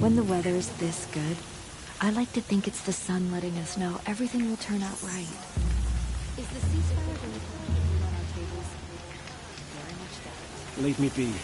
When the weather's this good, I like to think it's the sun letting us know everything will turn out right. Is the ceasefire going to put food on our tables? Very much doubt it. Leave me be.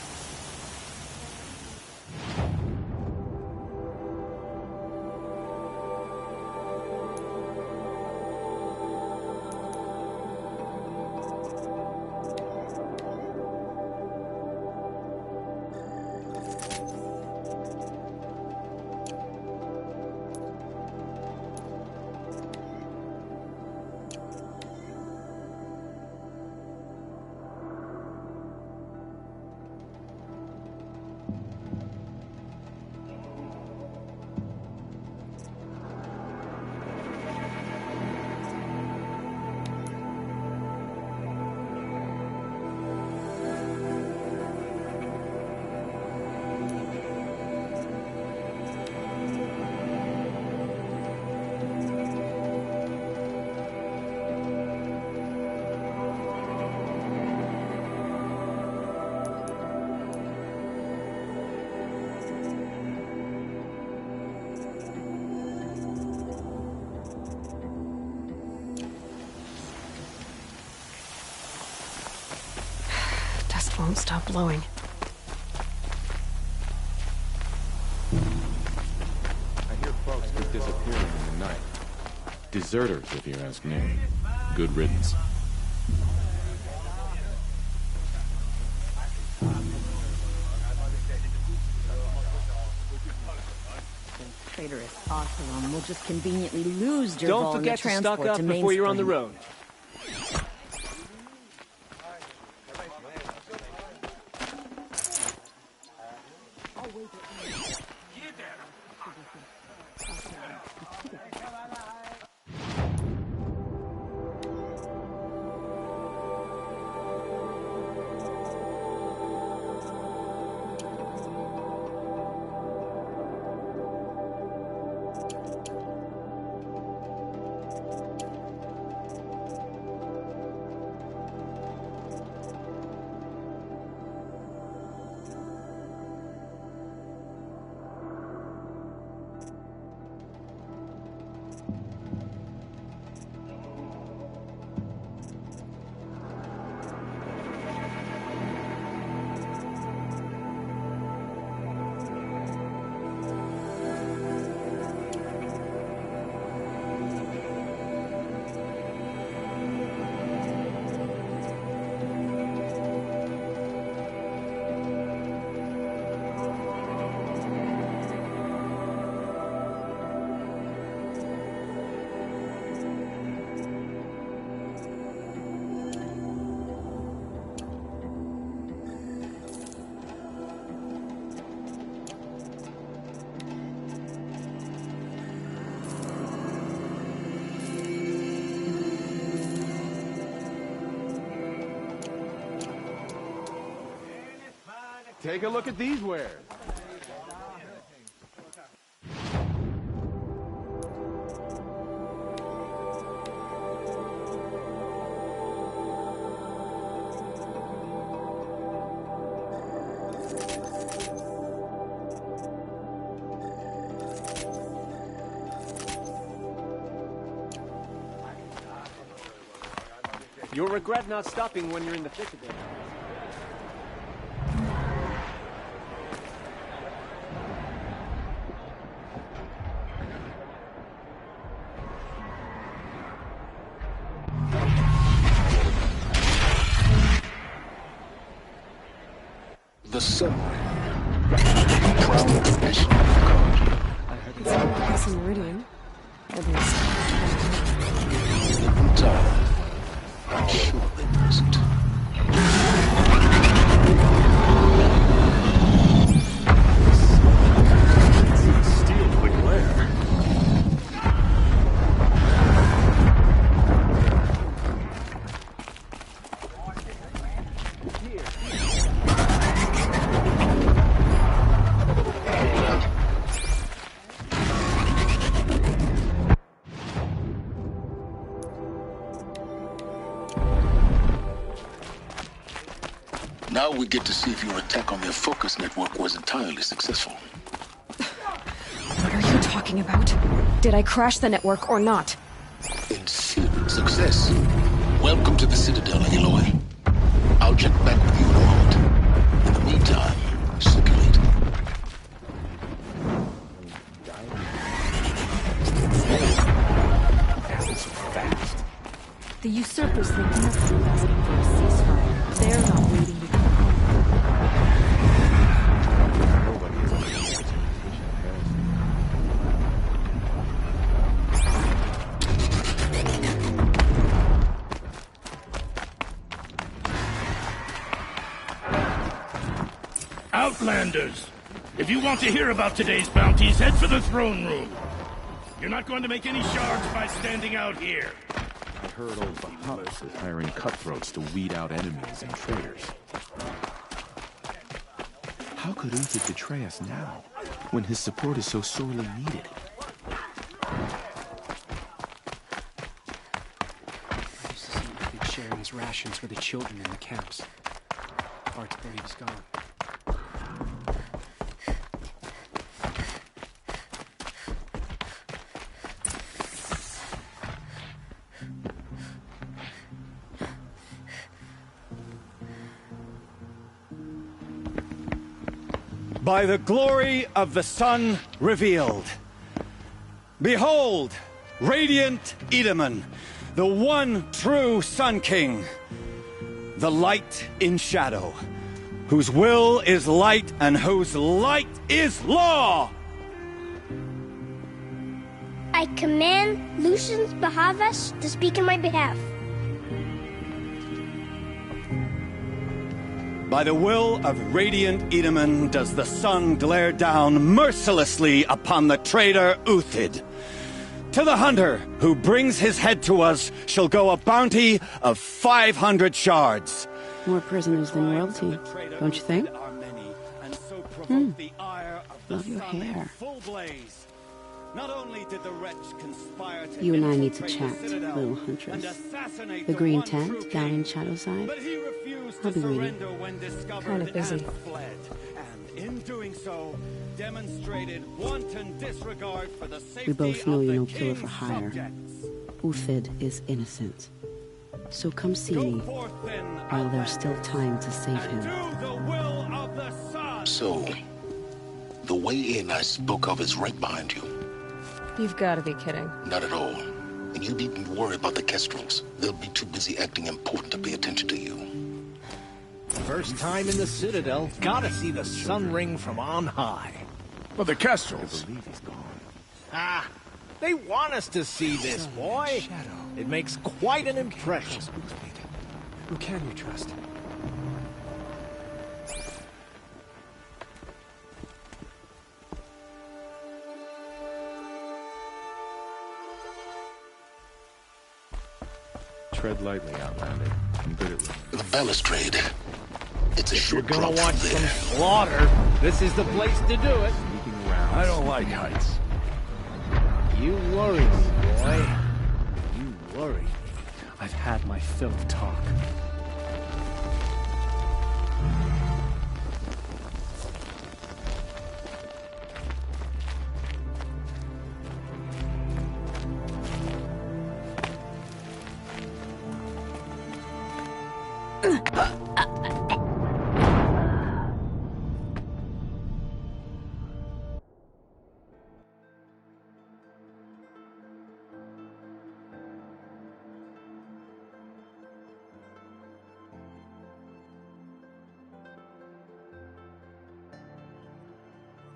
Won't stop blowing. I hear folks keep disappearing in the night. Deserters, if you ask me. Good riddance. Traitorous Oseram will just conveniently lose Dervahl Don't forget to stock up before you're on the road. Take a look at these wares. You'll regret not stopping when you're in the thick of it. The subway. Proud nation of God. I heard it's on the Passing Meridian. I'm tired. I'm sure they must. Steal the glare. Now we get to see if your attack on their focus network was entirely successful. talking about? Did I crash the network or not? Success. Welcome to the Citadel, Aloy. I'll check back with you in a moment. In the meantime, circulate. Happens so fast. The usurpers think nothing asking for a ceasefire. They're not waiting to come home. Nobody is on the Outlanders! If you want to hear about today's bounties, head for the throne room. You're not going to make any shards by standing out here. I heard old Bahamut is hiring cutthroats to weed out enemies and traitors. How could Uthid betray us now, when his support is so sorely needed? I used to see Uthid sharing his rations with the children in the camps. Hard to believe he's gone. By the glory of the sun revealed. Behold, radiant Edaman, the one true Sun King, the light in shadow, whose will is light and whose light is law! I command Lucius Bahavas to speak in my behalf. By the will of radiant Edaman does the sun glare down mercilessly upon the traitor Uthid. To the hunter who brings his head to us shall go a bounty of 500 shards. More prisoners than royalty, don't you think? Love your hair. Not only did the wretch conspire to You and I need to chat, little huntress. The green tent down in Shadowside. I'll be waiting. Kind of busy. And in doing so, demonstrated wanton disregard for the safety We both know of you're the no killer for king's hire. subjects. Uthid is innocent. So come see me Forth then, while there's still time to save and him. do the will of the sun. So, the way in I spoke of is right behind you. You've got to be kidding. Not at all. And you needn't worry about the Kestrels. They'll be too busy acting important to pay attention to you. First time in the Citadel, gotta see the sun ring from on high. But the Kestrels. I believe he's gone. Ah, they want us to see this, boy. It makes quite an impression. Who can you trust? Tread lightly, Outlander. I'm good at living. The balustrade. It's a You're short gonna drop watch from some there. slaughter. This is the place to do it. Sneaking around. I don't like heights. You worry me, boy. You worry me. I've had my fill of talk.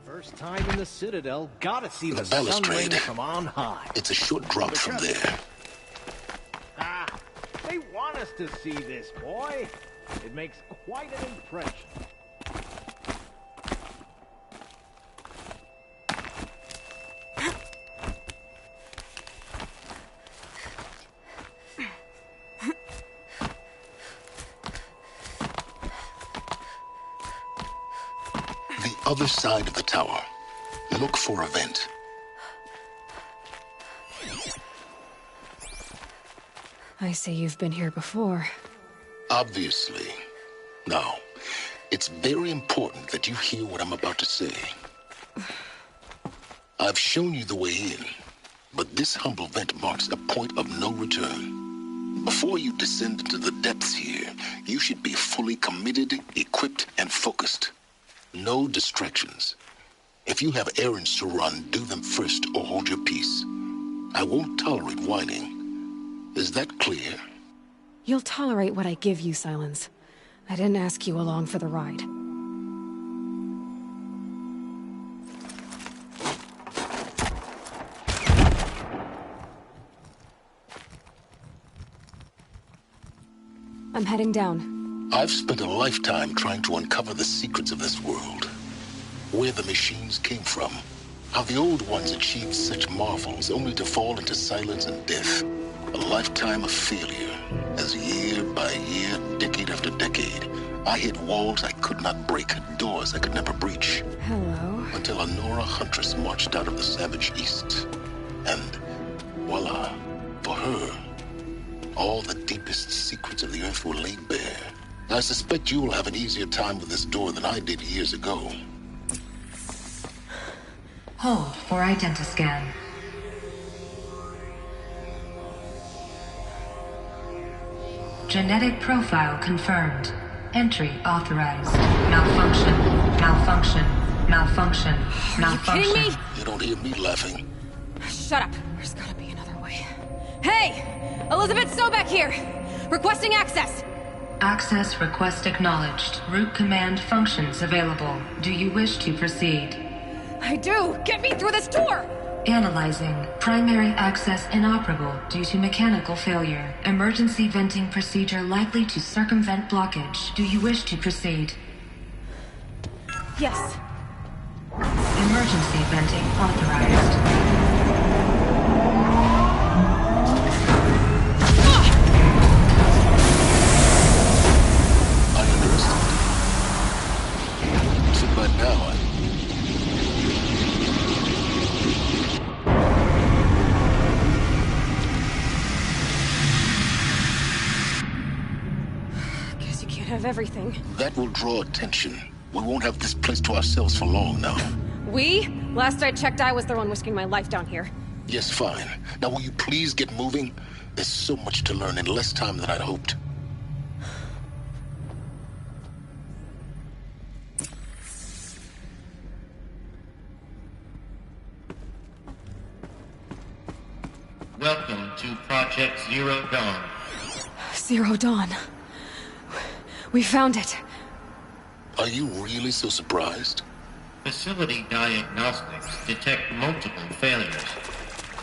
First time in the Citadel, gotta see the The sun ring balustrade. from on high. It's a short drop from there. Ah, they want us to see this, boy. It makes quite an impression. The other side of the tower. Look for a vent. I see you've been here before. Obviously. Now, it's very important that you hear what I'm about to say. I've shown you the way in, but this humble vent marks a point of no return. Before you descend into the depths here, you should be fully committed, equipped, and focused. No distractions. If you have errands to run, do them first or hold your peace. I won't tolerate whining. Is that clear? You'll tolerate what I give you, Silence. I didn't ask you along for the ride. I'm heading down. I've spent a lifetime trying to uncover the secrets of this world. Where the machines came from. How the old ones achieved such marvels only to fall into silence and death. A lifetime of failure. As year by year, decade after decade, I hit walls I could not break, doors I could never breach. Hello. Until a Nora huntress marched out of the savage east. And voila, for her, all the deepest secrets of the earth were laid bare. I suspect you will have an easier time with this door than I did years ago. Hold for identiscan. Genetic profile confirmed. Entry authorized. Malfunction. Malfunction. Malfunction. Malfunction. Are you kidding me? You don't hear me laughing. Shut up. There's gotta be another way. Hey! Elizabeth Sobek here! Requesting access! Access request acknowledged. Root command functions available. Do you wish to proceed? I do! Get me through this door! Analyzing. Primary access inoperable due to mechanical failure. Emergency venting procedure likely to circumvent blockage. Do you wish to proceed? Yes. Emergency venting authorized. I understand. So by now, Have everything. That will draw attention. We won't have this place to ourselves for long now. We? Last I checked, I was the one risking my life down here. Yes, fine. Now will you please get moving? There's so much to learn in less time than I'd hoped. Welcome to Project Zero Dawn. Zero Dawn. We found it. Are you really so surprised? Facility diagnostics detect multiple failures.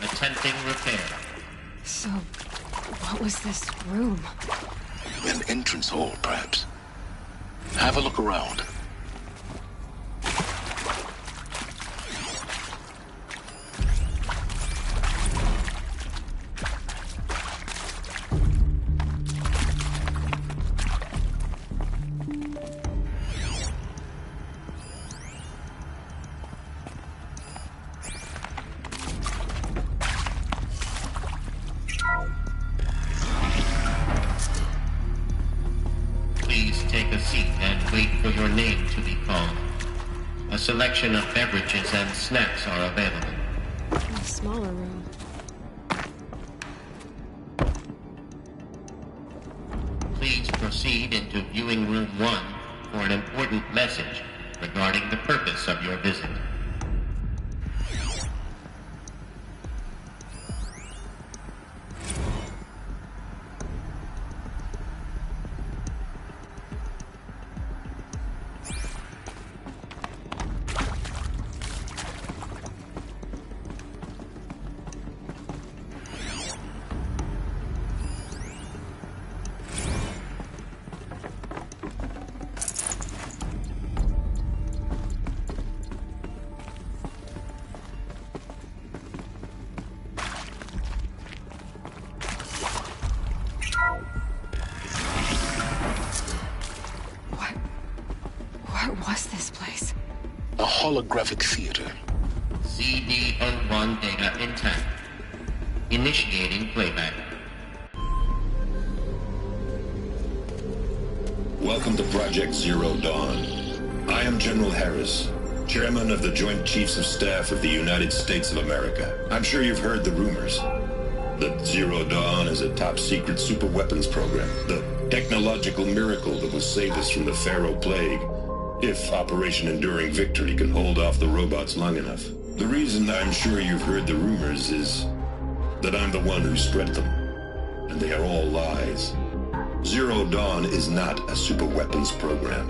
Attempting repair. So, what was this room? An entrance hall, perhaps. Have a look around. A selection of beverages and snacks are available. In a smaller room. Please proceed into viewing room 1 for an important message regarding the purpose of your visit. What was this place? A holographic theater. CD01 data intact. Initiating playback. Welcome to Project Zero Dawn. I am General Harris, Chairman of the Joint Chiefs of Staff of the United States of America. I'm sure you've heard the rumors that Zero Dawn is a top-secret superweapons program, the technological miracle that will save us from the Pharaoh Plague, if Operation Enduring Victory can hold off the robots long enough. The reason I'm sure you've heard the rumors is that I'm the one who spread them, and they are all lies. Zero Dawn is not a superweapons program,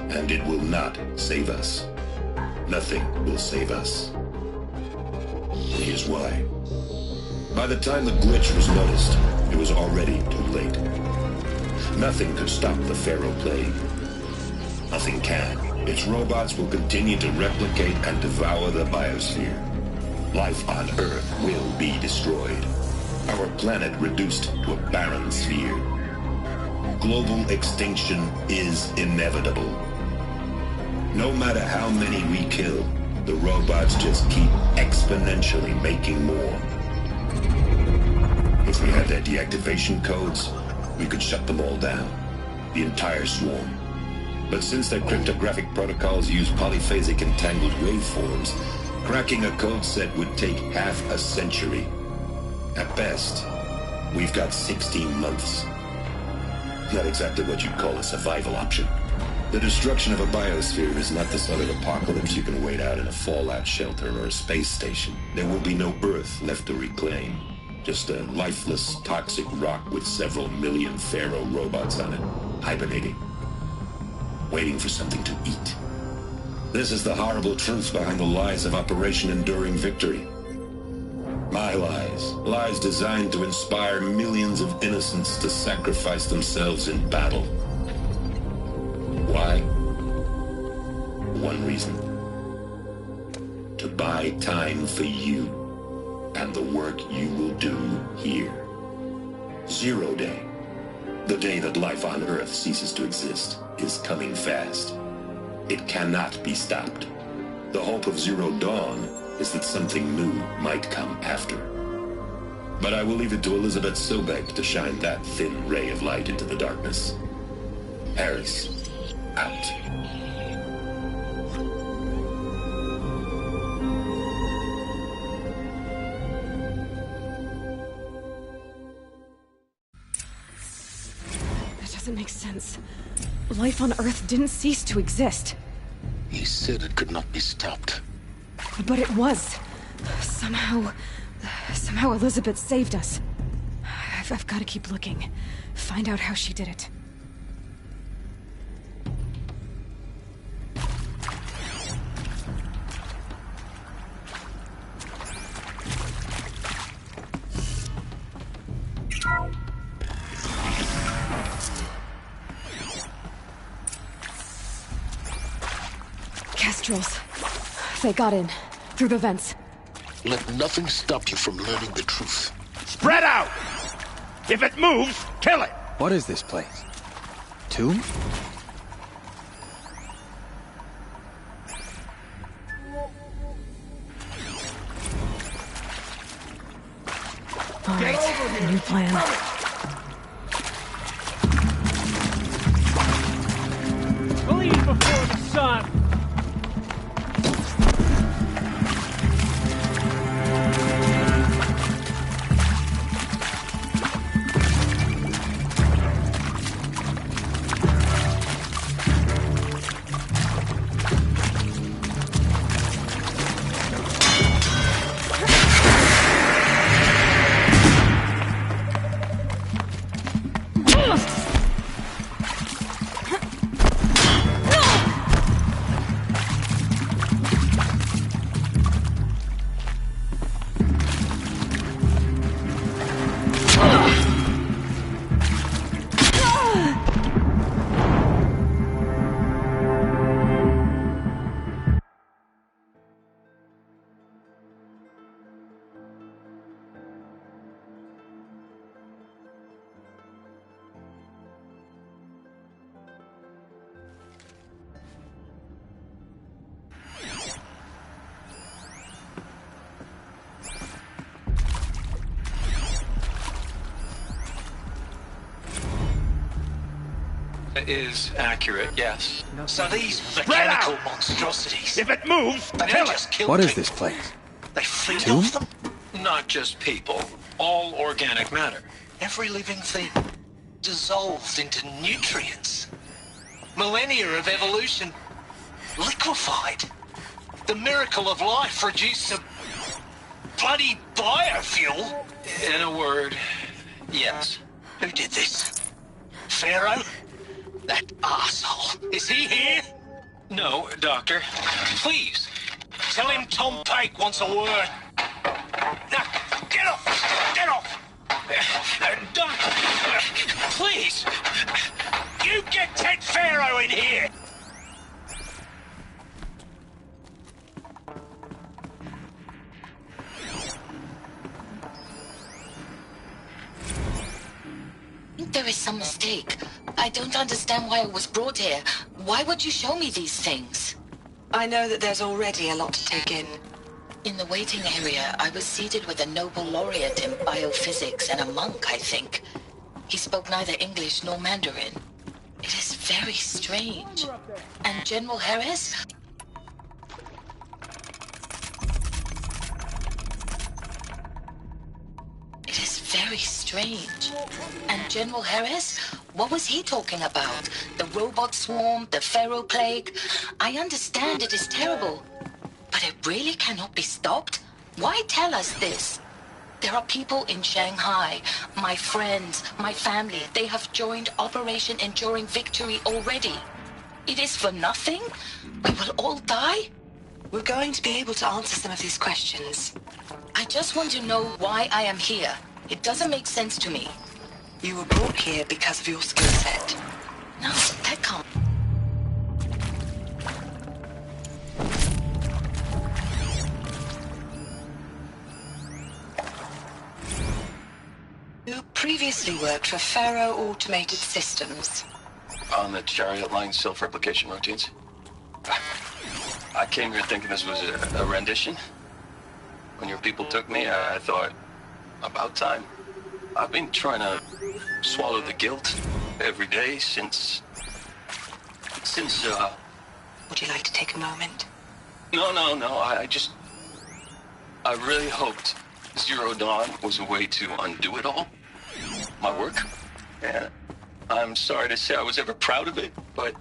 and it will not save us. Nothing will save us. Here's why. By the time the glitch was noticed, it was already too late. Nothing could stop the Pharaoh Plague. Nothing can. Its robots will continue to replicate and devour the biosphere. Life on Earth will be destroyed. Our planet reduced to a barren sphere. Global extinction is inevitable. No matter how many we kill, the robots just keep exponentially making more. If we had their deactivation codes, we could shut them all down. The entire swarm. But since their cryptographic protocols use polyphasic entangled waveforms, cracking a code set would take half a century. At best, we've got 16 months. Not exactly what you'd call a survival option. The destruction of a biosphere is not the sort of apocalypse you can wait out in a fallout shelter or a space station. There will be no Earth left to reclaim. Just a lifeless, toxic rock with several million Pharaoh robots on it, hibernating, waiting for something to eat. This is the horrible truth behind the lies of Operation Enduring Victory. My lies. Lies designed to inspire millions of innocents to sacrifice themselves in battle. Why? One reason. To buy time for you and the work you will do here. Zero Day, the day that life on Earth ceases to exist, is coming fast. It cannot be stopped. The hope of Zero Dawn is that something new might come after. But I will leave it to Elizabeth Sobek to shine that thin ray of light into the darkness. Harris, out. Doesn't make sense. Life on Earth didn't cease to exist. He said it could not be stopped. But it was. Somehow Elizabeth saved us. I've got to keep looking. Find out how she did it. Kestrels. They got in. Through the vents. Let nothing stop you from learning the truth. Spread out! If it moves, kill it! What is this place? Tomb? All right, new plan. Believe before the sun! is accurate, yes. So these mechanical monstrosities... If it moves, they kill just it! kill What is people. this place? They feed Tomb? off them? Not just people. All organic matter. Every living thing dissolved into nutrients. Millennia of evolution liquefied. The miracle of life reduced to bloody biofuel. In a word, yes. Who did this? Pharaoh? That arsehole. Is he here? No, Doctor. Please, tell him Tom Pake wants a word. Now, get off! Get off! Doc, please! You get Ted Pharaoh in here! There is some mistake. I don't understand why I was brought here. Why would you show me these things? I know that there's already a lot to take in. In the waiting area, I was seated with a Nobel laureate in biophysics and a monk, I think. He spoke neither English nor Mandarin. It is very strange. And General Harris? It is very strange. And General Harris? What was he talking about? The robot swarm, the Pharaoh plague? I understand it is terrible. But it really cannot be stopped? Why tell us this? There are people in Shanghai, my friends, my family. They have joined Operation Enduring Victory already. It is for nothing? We will all die? We're going to be able to answer some of these questions. I just want to know why I am here. It doesn't make sense to me. You were brought here because of your skill set. No, that can't... You previously worked for Pharaoh Automated Systems. On the Chariot Line self-replication routines. I came here thinking this was a rendition. When your people took me, I thought, about time. I've been trying to swallow the guilt every day since... Would you like to take a moment? No, I really hoped Zero Dawn was a way to undo it all. My work. And I'm sorry to say I was ever proud of it, but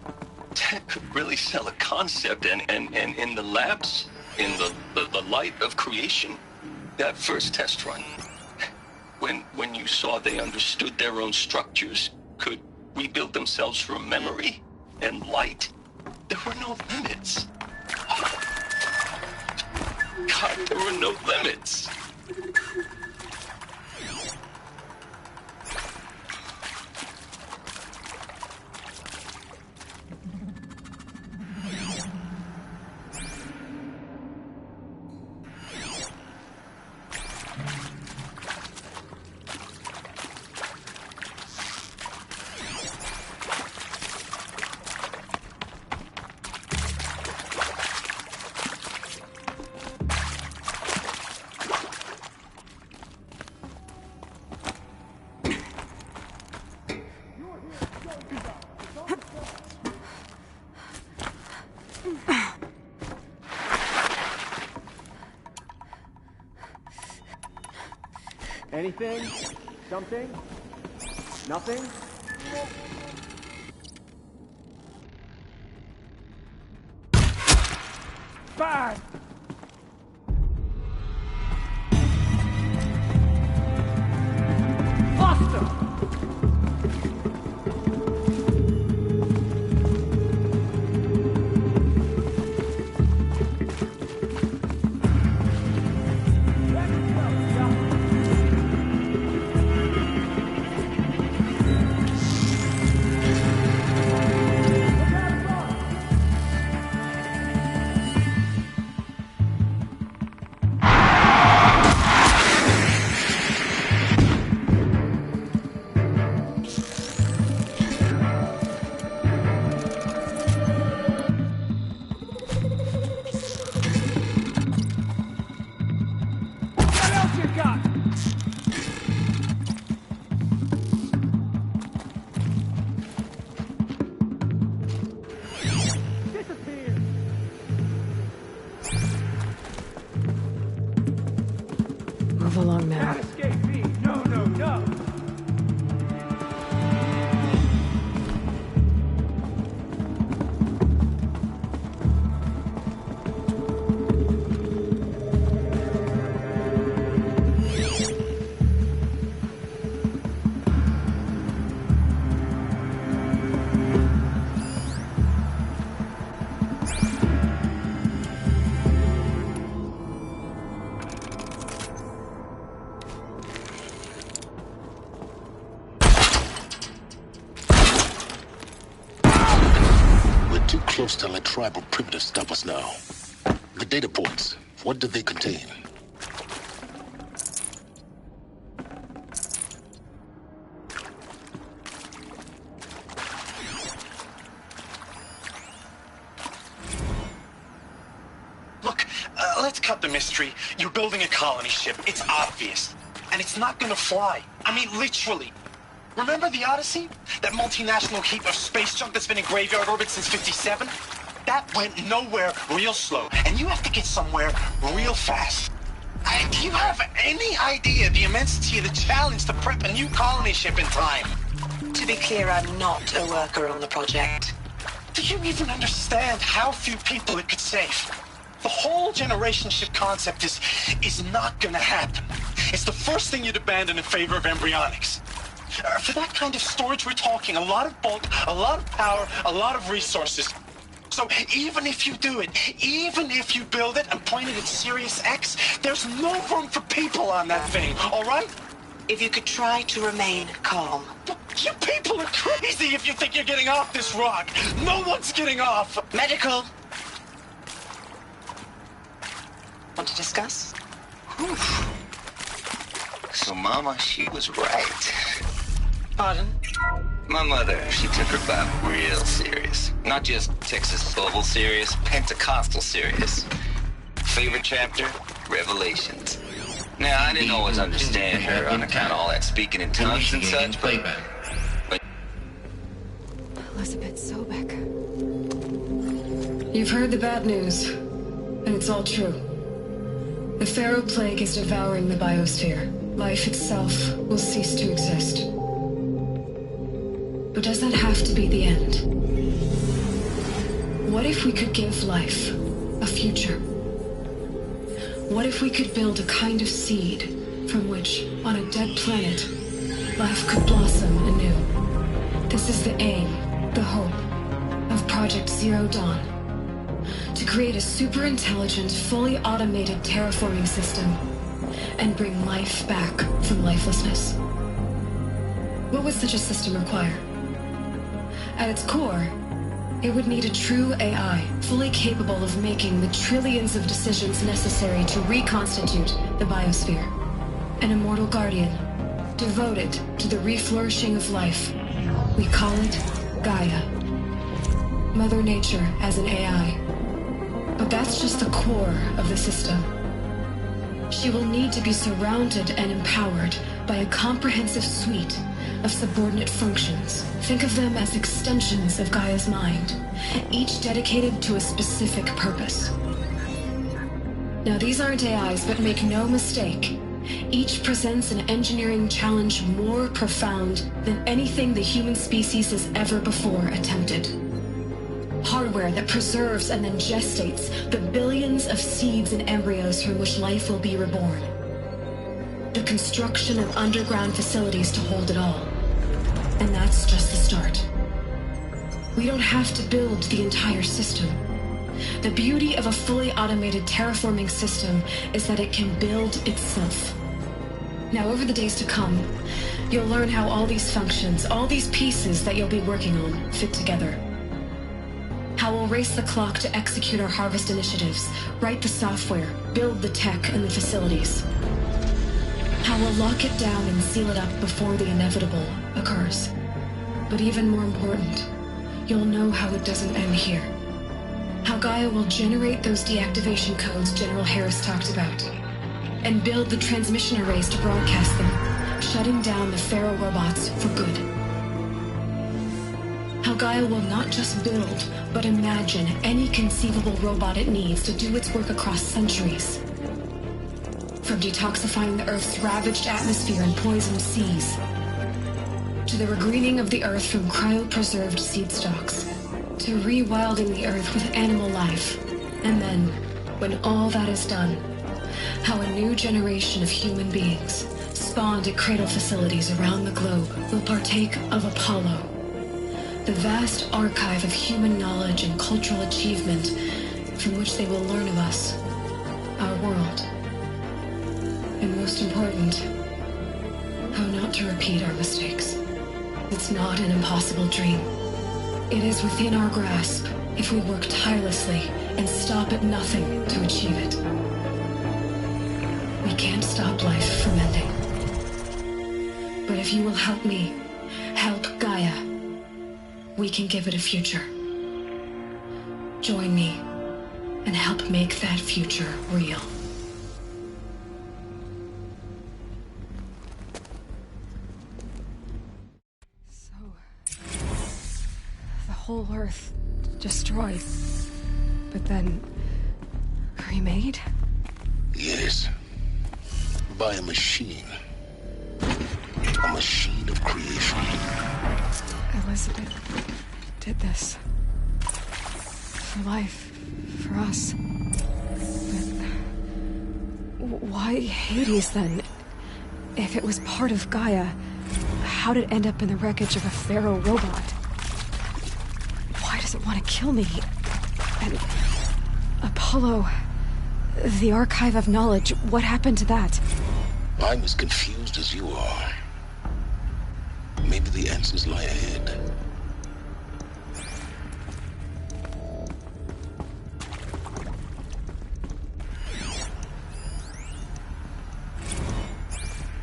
Ted could really sell a concept, and in the labs, in the light of creation, that first test run, when you saw they understood their own structures, could rebuild themselves from memory and light, there were no limits. God, there were no limits. Anything? Something? Nothing? Bad! Faster! move along now. Escape me! No, no, no! Close to let tribal primitives stop us now. The data points, what do they contain? Look, let's cut the mystery. You're building a colony ship. It's obvious. And it's not gonna fly. I mean, literally. Remember the Odyssey? That multinational heap of space junk that's been in graveyard orbit since '57? That went nowhere real slow. And you have to get somewhere real fast. Do you have any idea the immensity of the challenge to prep a new colony ship in time? To be clear, I'm not a worker on the project. Do you even understand how few people it could save? The whole generation ship concept is not gonna happen. It's the first thing you'd abandon in favor of embryonics. For that kind of storage, we're talking a lot of bulk, a lot of power, a lot of resources. So even if you do it, even if you build it and point it at Sirius X, there's no room for people on that thing, all right? If you could try to remain calm. You people are crazy if you think you're getting off this rock. No one's getting off. Medical. Want to discuss? Whew. So Mama, she was right. Pardon? My mother, she took her Bible real serious. Not just Texas Bible serious, Pentecostal serious. Favorite chapter? Revelations. Now, I didn't always understand her on account of all that speaking in tongues and such, but Elizabeth Sobek. You've heard the bad news, and it's all true. The Pharaoh Plague is devouring the biosphere. Life itself will cease to exist. But does that have to be the end? What if we could give life a future? What if we could build a kind of seed from which, on a dead planet, life could blossom anew? This is the aim, the hope, of Project Zero Dawn. To create a super-intelligent, fully automated terraforming system and bring life back from lifelessness. What would such a system require? At its core, it would need a true AI, fully capable of making the trillions of decisions necessary to reconstitute the biosphere. An immortal guardian, devoted to the reflourishing of life. We call it Gaia. Mother Nature as an AI. But that's just the core of the system. She will need to be surrounded and empowered by a comprehensive suite of subordinate functions. Think of them as extensions of Gaia's mind, each dedicated to a specific purpose. Now, these aren't AIs, but make no mistake, each presents an engineering challenge more profound than anything the human species has ever before attempted. Hardware that preserves and then gestates the billions of seeds and embryos from which life will be reborn. The construction of underground facilities to hold it all. And that's just the start. We don't have to build the entire system. The beauty of a fully automated terraforming system is that it can build itself. Now, over the days to come, you'll learn how all these functions, all these pieces that you'll be working on, fit together. How we'll race the clock to execute our harvest initiatives, write the software, build the tech and the facilities. How we'll lock it down and seal it up before the inevitable occurs. But even more important, you'll know how it doesn't end here. How Gaia will generate those deactivation codes General Harris talked about, and build the transmission arrays to broadcast them, shutting down the Pharaoh robots for good. How Gaia will not just build, but imagine any conceivable robot it needs to do its work across centuries. From detoxifying the Earth's ravaged atmosphere and poisoned seas, to the regreening of the Earth from cryopreserved seed stalks, to rewilding the Earth with animal life. And then, when all that is done, how a new generation of human beings, spawned at cradle facilities around the globe, will partake of Apollo, the vast archive of human knowledge and cultural achievement from which they will learn of us, our world, and most important, how not to repeat our mistakes. It's not an impossible dream. It is within our grasp if we work tirelessly and stop at nothing to achieve it. We can't stop life from ending. But if you will help me, help Gaia, we can give it a future. Join me and help make that future real. The whole Earth destroyed, but then remade? Yes. By a machine. A machine of creation. Elizabeth did this. For life. For us. But why Hades then? If it was part of Gaia, how did it end up in the wreckage of a Pharaoh robot? Why does it want to kill me? And Apollo, the archive of knowledge, what happened to that? I'm as confused as you are. Maybe the answers lie ahead.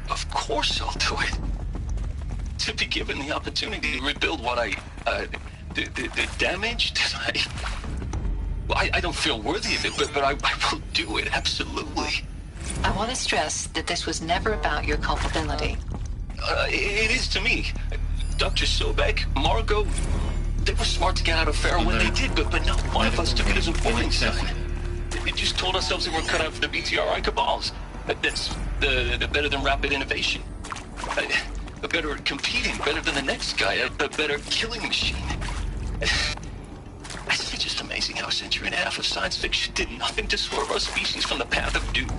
Of course I'll do it. To be given the opportunity to rebuild what I, the damage that I don't feel worthy of it, but I will do it, absolutely. I want to stress that this was never about your culpability. It is to me. Dr. Sobek, Margot, they were smart to get out of Pharaoh when they did, but not one of us took it as a warning sign. They just told ourselves they were cut out for the BTRI cabals. That's the better than rapid innovation. Better at competing, better than the next guy, a better killing machine. It's just amazing how a century and a half of science fiction did nothing to swerve our species from the path of doom.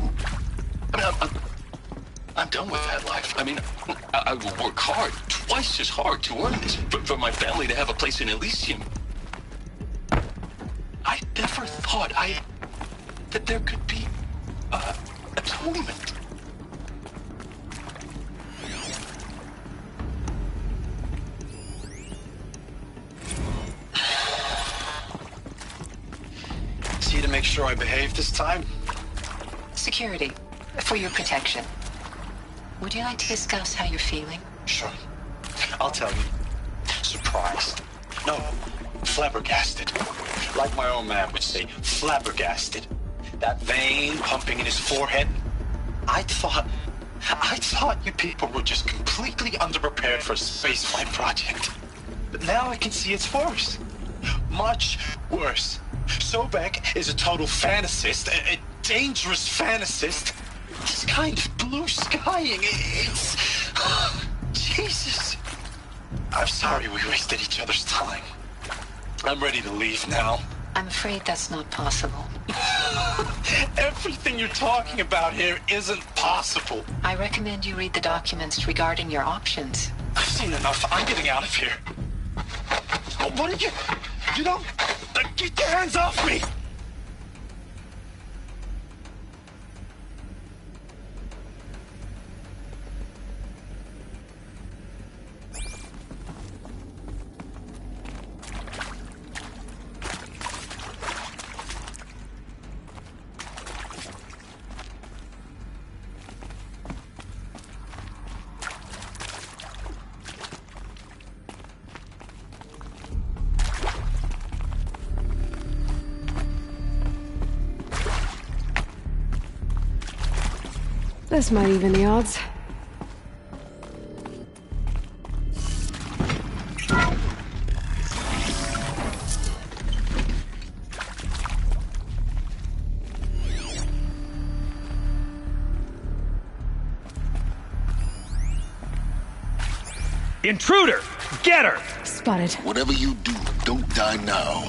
I mean, I'm done with that life. I mean, I will work hard, twice as hard to earn this, for my family to have a place in Elysium. I never thought that there could be, atonement. See to make sure I behave this time? Security, for your protection. Would you like to discuss how you're feeling? Sure. I'll tell you. Surprised. No, flabbergasted. Like my own man would say, flabbergasted. That vein pumping in his forehead. I thought you people were just completely underprepared for a spaceflight project. But now I can see it's worse. Much worse. Sobek is a total fantasist, a dangerous fantasist. He's kind of blue skying. It's... Jesus. I'm sorry we wasted each other's time. I'm ready to leave now. I'm afraid that's not possible. Everything you're talking about here isn't possible. I recommend you read the documents regarding your options. I've seen enough. I'm getting out of here. What are you... You don't... Get your hands off me! This might even the odds. Intruder! Get her! Spotted. Whatever you do, don't die now.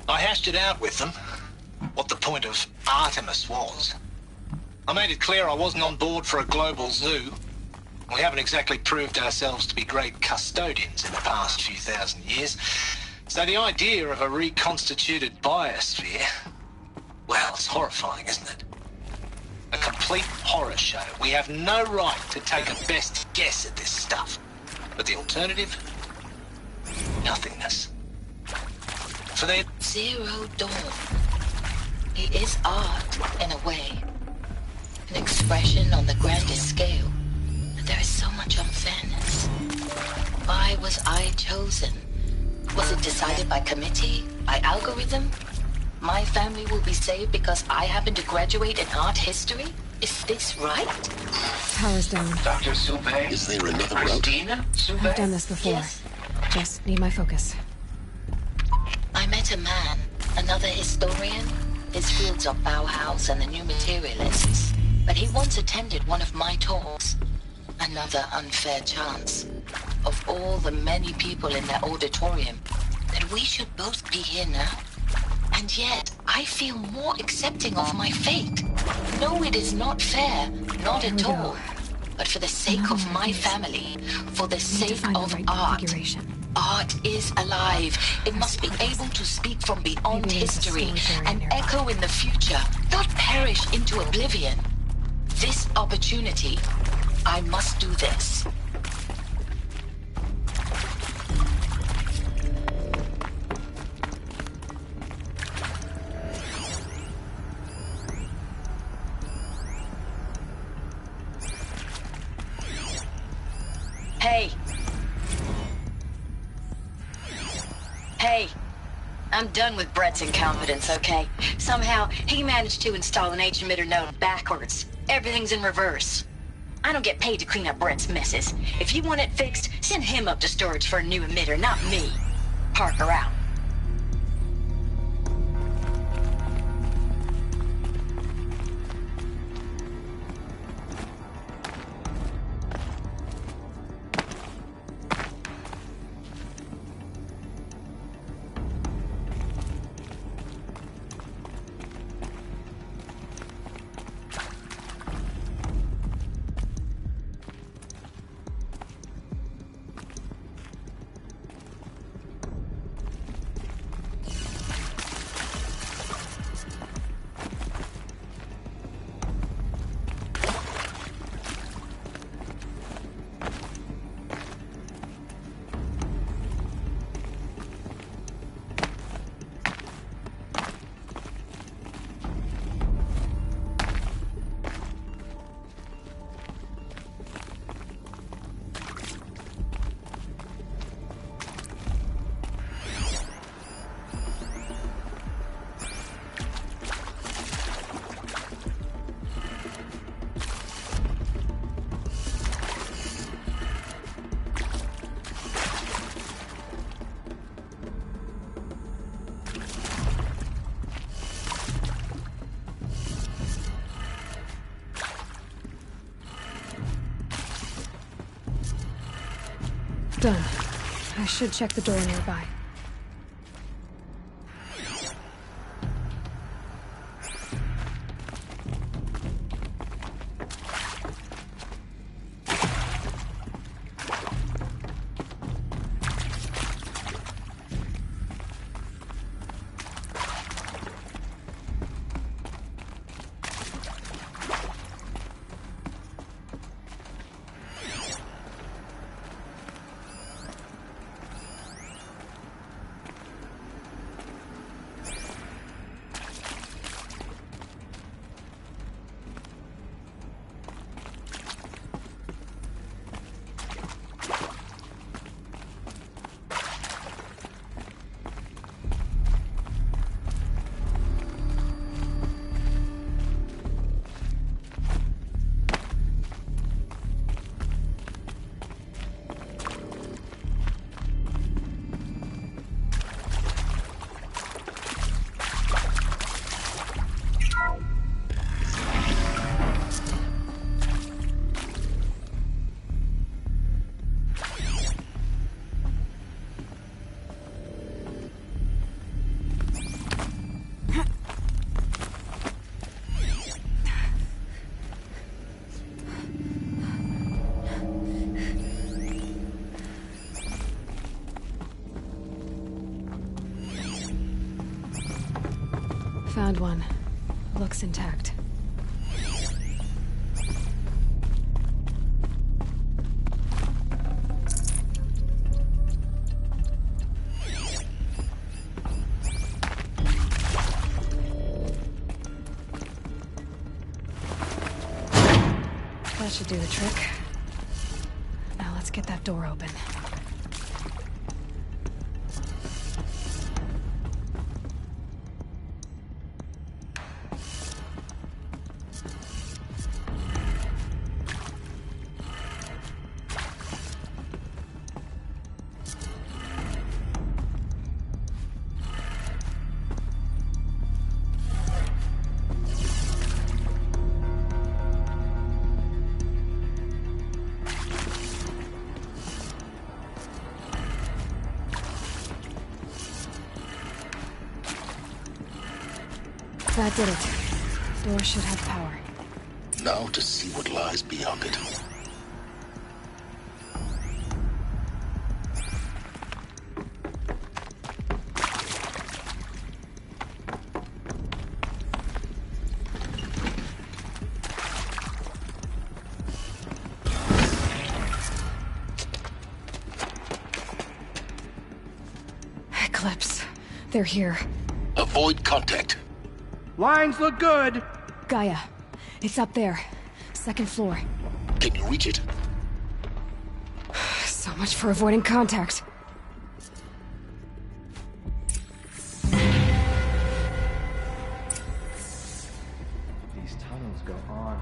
I hashed it out with them, what the point of Artemis was. I made it clear I wasn't on board for a global zoo. We haven't exactly proved ourselves to be great custodians in the past few thousand years. So the idea of a reconstituted biosphere, well, it's horrifying, isn't it? A complete horror show. We have no right to take a best guess at this stuff. But the alternative? Nothingness. For their Zero Dawn. It is art, in a way. An expression on the grandest scale. But there is so much unfairness. Why was I chosen? Was it decided by committee? By algorithm? My family will be saved because I happen to graduate in art history? Is this right? Power's down. Dr. Soubet? Is there another route? Christina Soubet? I've done this before. Yes. Just need my focus. I met a man, another historian. His fields are Bauhaus and the New Materialists. But he once attended one of my talks. Another unfair chance. Of all the many people in that auditorium, that we should both be here now. And yet, I feel more accepting of my fate. No, it is not fair. Not at all. But for the sake of my family, for the sake of art. Art is alive. It must be able to speak from beyond history and echo in the future, not perish into oblivion. This opportunity, I must do this. Hey. Hey. I'm done with Brett's incompetence, okay? Somehow, he managed to install an H-emitter node backwards. Everything's in reverse. I don't get paid to clean up Brett's messes. If you want it fixed, send him up to storage for a new emitter, not me. Parker out. Done. I should check the door nearby. Found one. Looks intact. That should do the trick. Now let's get that door open. That did it. Door should have power. Now to see what lies beyond it. Eclipse. They're here. Avoid contact. Lines look good. Gaia. It's up there. Second floor. Can you reach it? So much for avoiding contact. These tunnels go on.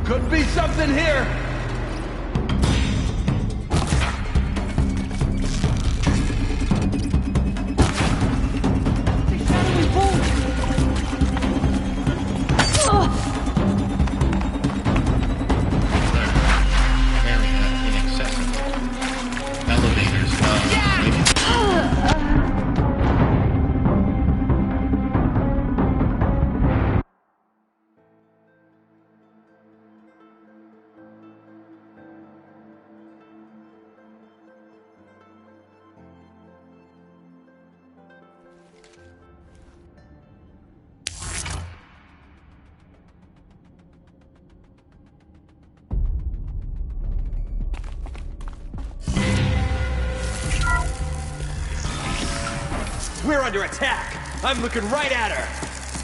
Could be something here. We're under attack! I'm looking right at her!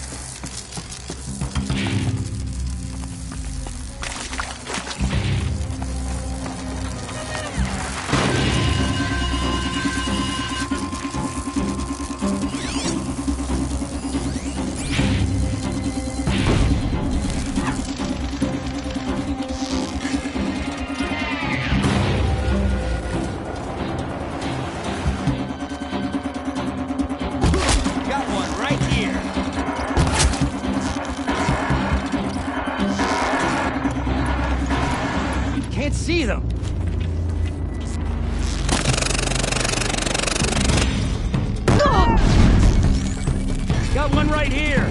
see them. Got one right here.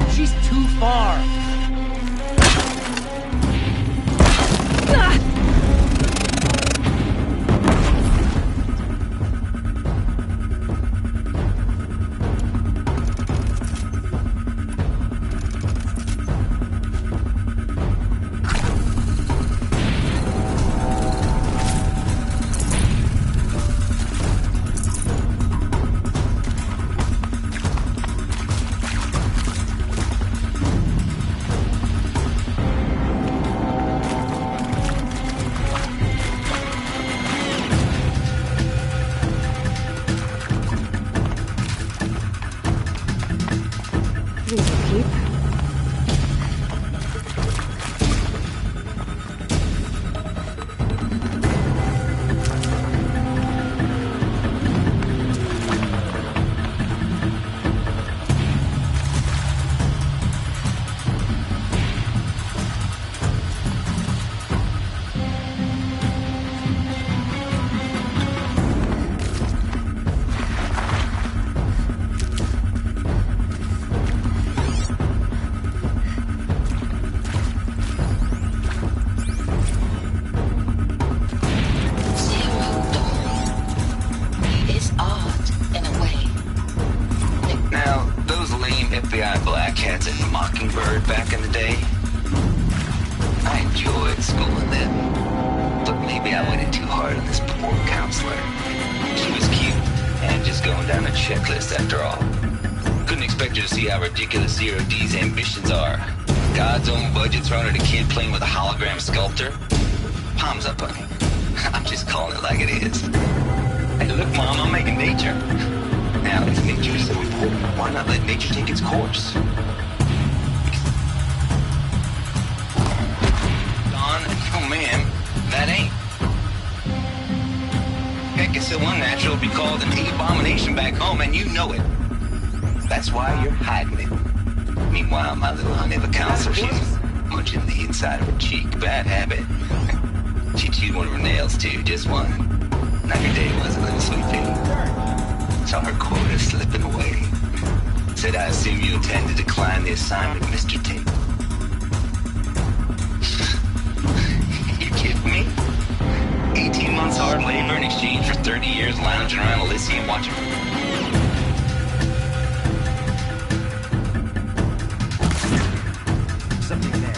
She's too far. FBI black hats at Mockingbird back in the day. I enjoyed schooling them, but maybe I went in too hard on this poor counselor. She was cute and just going down a checklist after all. Couldn't expect her to see how ridiculous Zero D's ambitions are. God's own budget thrown at a kid playing with a hologram sculptor. Palms up, honey. I'm just calling it like it is. Hey, look, Mom, I'm making nature. Now, if nature is so important, why not let nature take its course? Don, oh, ma'am, that ain't. Heck, it's so unnatural to be called an abomination back home, and you know it. That's why you're hiding it. Meanwhile, my little honey of a counselor, she's munching the inside of her cheek. Bad habit. She chewed one of her nails, too, just one. Now your day was a little sleepy. Saw her quota slipping away. Said, I assume you intend to decline the assignment, Mr. T. You kidding me? 18 months hard labor in exchange for 30 years lounging around Elysium watching... Something there.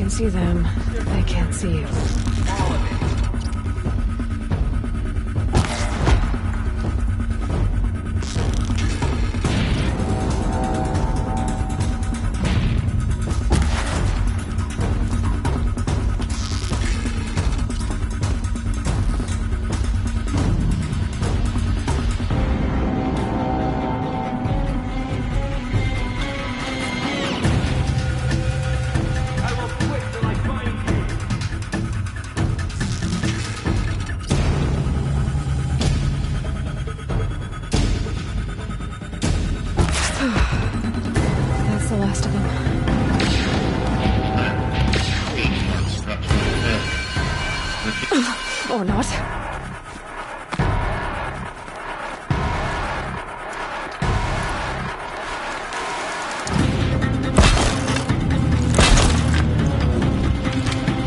See them, they can't see you. All of it. Or not.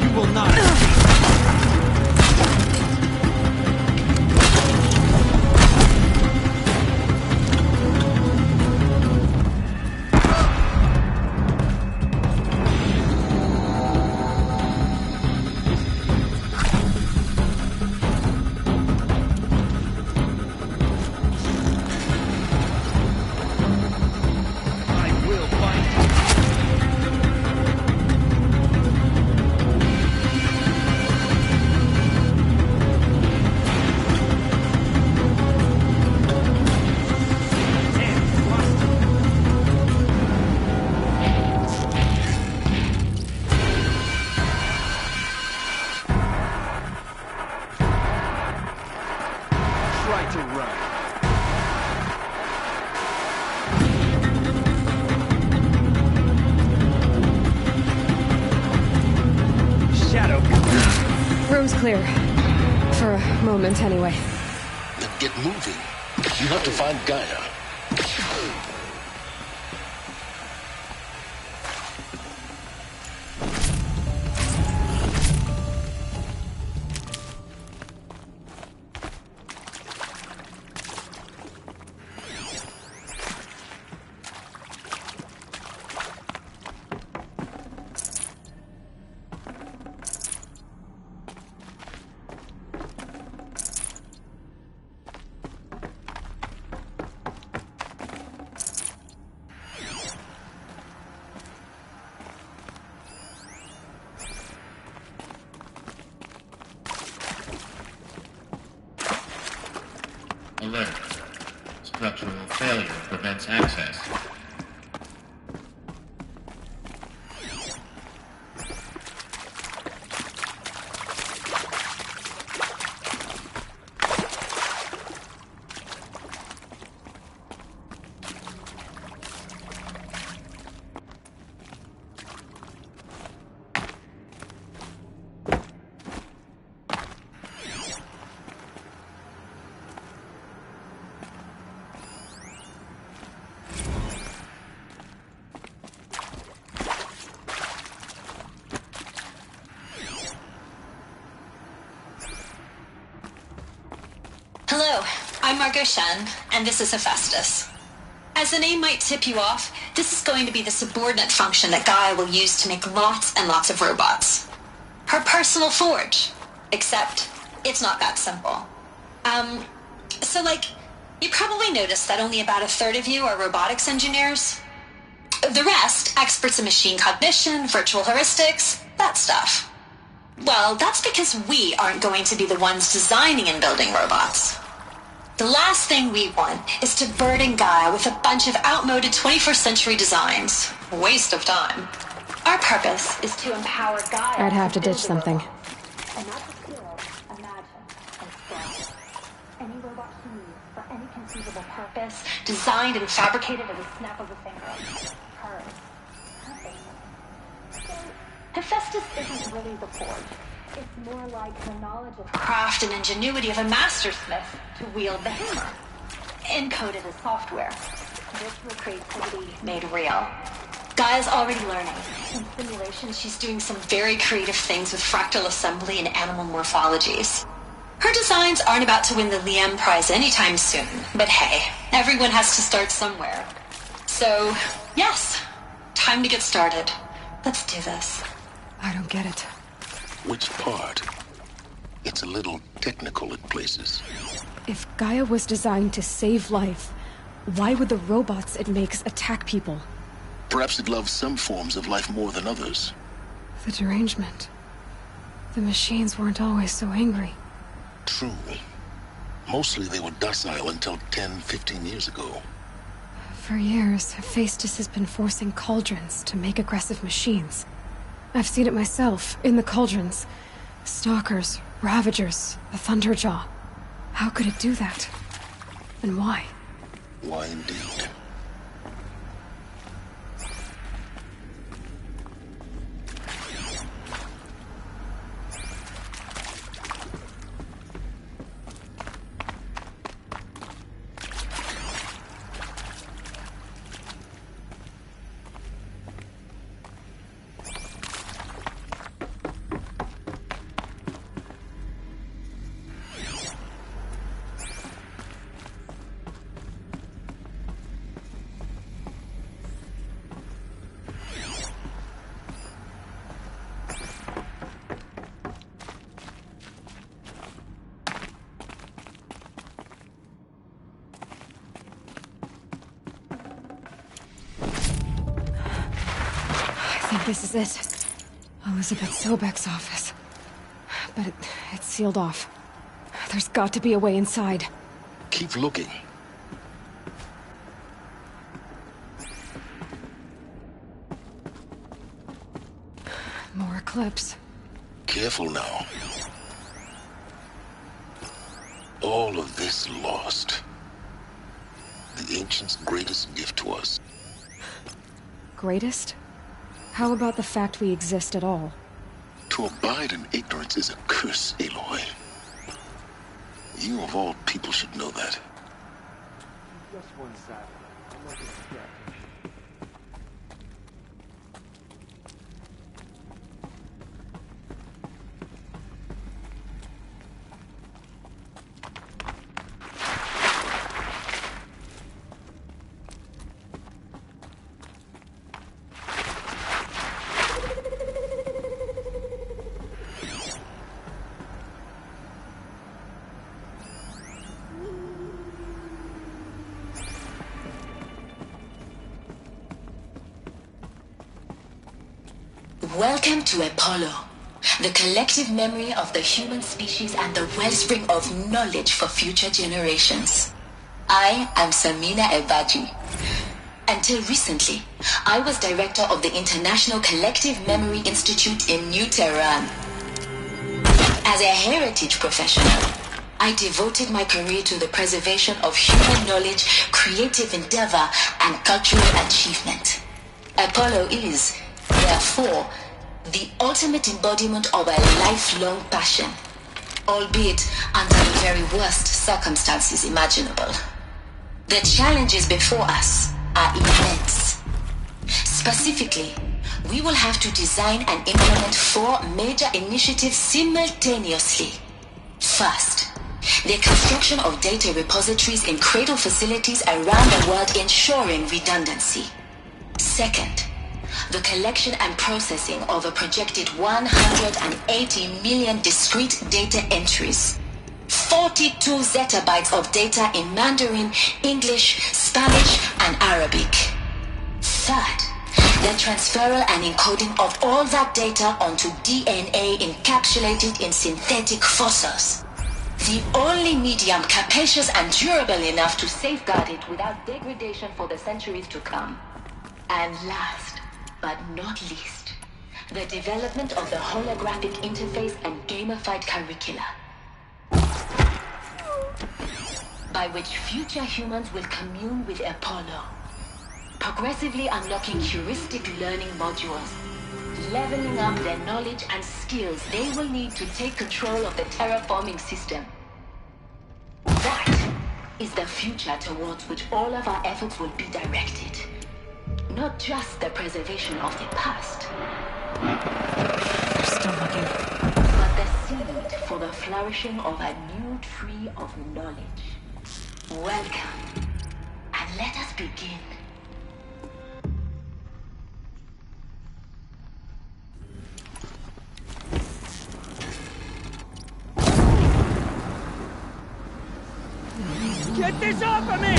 You will not. Try to run. Shadow. Room's clear. For a moment, anyway. Then get moving. You have to find Gaia. Alert. Structural failure prevents access. Hello, I'm Margot Shen, and this is Hephaestus. As the name might tip you off, this is going to be the subordinate function that Gaia will use to make lots and lots of robots. Her personal forge. Except, it's not that simple. You probably noticed that only about a third of you are robotics engineers. The rest, experts in machine cognition, virtual heuristics, that stuff. Well, that's because we aren't going to be the ones designing and building robots. The last thing we want is to burden Gaia with a bunch of outmoded 21st century designs. Waste of time. Our purpose is to empower Gaia. I'd have to ditch something. And not just feel, imagine, and scribe. Any robot she needs for any conceivable purpose, Designed and fabricated at a snap of a finger. hers. So, Hephaestus isn't really the forge. It's more like the knowledge of Craft and ingenuity of a mastersmith to wield the hammer. Encoded as software. Virtual creativity made real. Gaia's already learning. In simulation, she's doing some very creative things with fractal assembly and animal morphologies. Her designs aren't about to win the Liam Prize anytime soon, but hey, everyone has to start somewhere. So, yes, time to get started. Let's do this. I don't get it. Which part? It's a little technical in places. If Gaia was designed to save life, why would the robots it makes attack people? Perhaps it loves some forms of life more than others. The derangement. The machines weren't always so angry. True. Mostly they were docile until 10, 15 years ago. For years, Hephaestus has been forcing cauldrons to make aggressive machines. I've seen it myself, in the cauldrons. Stalkers, Ravagers, the Thunderjaw. How could it do that? And why? Why indeed? This is it. Elizabeth Sobek's office. But it's sealed off. There's got to be a way inside. Keep looking. More clips. Careful now. All of this lost. The ancients' greatest gift to us. Greatest? How about the fact we exist at all? To abide in ignorance is a curse, Aloy. You of all people should know that. Just one side. I'm looking at that. Welcome to Apollo, the collective memory of the human species and the wellspring of knowledge for future generations. I am Samina Ebaji. Until recently, I was director of the International Collective Memory Institute in New Tehran. As a heritage professional, I devoted my career to the preservation of human knowledge, creative endeavor, and cultural achievement. Apollo is, therefore, the ultimate embodiment of a lifelong passion, albeit under the very worst circumstances imaginable. The challenges before us are immense. Specifically, we will have to design and implement 4 major initiatives simultaneously. First, the construction of data repositories in cradle facilities around the world, ensuring redundancy. Second, the collection and processing of a projected 180 million discrete data entries. 42 zettabytes of data in Mandarin, English, Spanish, and Arabic. Third, the transferal and encoding of all that data onto DNA encapsulated in synthetic fossils. The only medium capacious and durable enough to safeguard it without degradation for the centuries to come. And last, but not least, the development of the holographic interface and gamified curricula, by which future humans will commune with Apollo, progressively unlocking heuristic learning modules, leveling up their knowledge and skills they will need to take control of the terraforming system. That is the future towards which all of our efforts will be directed. Not just the preservation of the past, They're still looking. but the seed for the flourishing of a new tree of knowledge. Welcome, and let us begin. Get this off of me!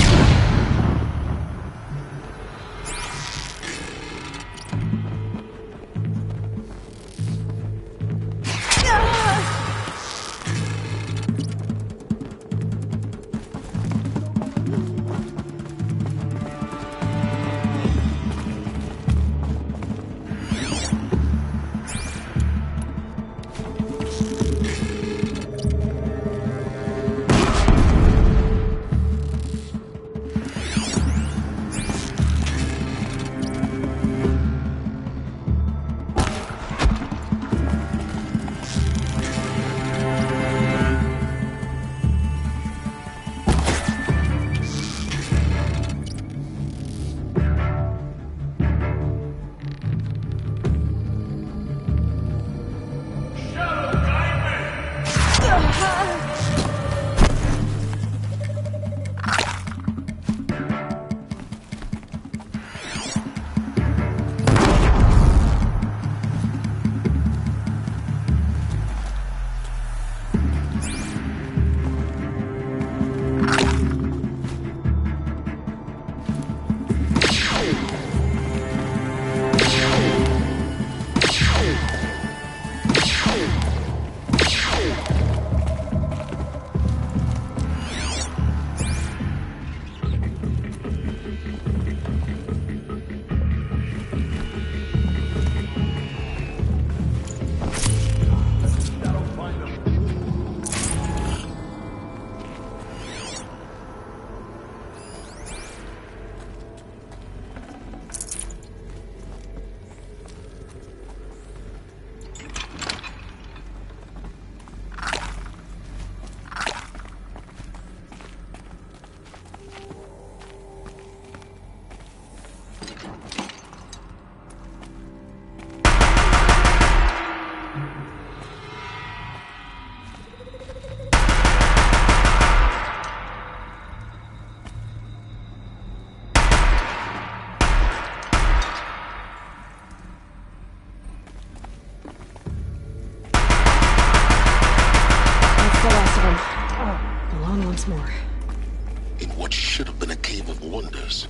On once more. In what should have been a cave of wonders.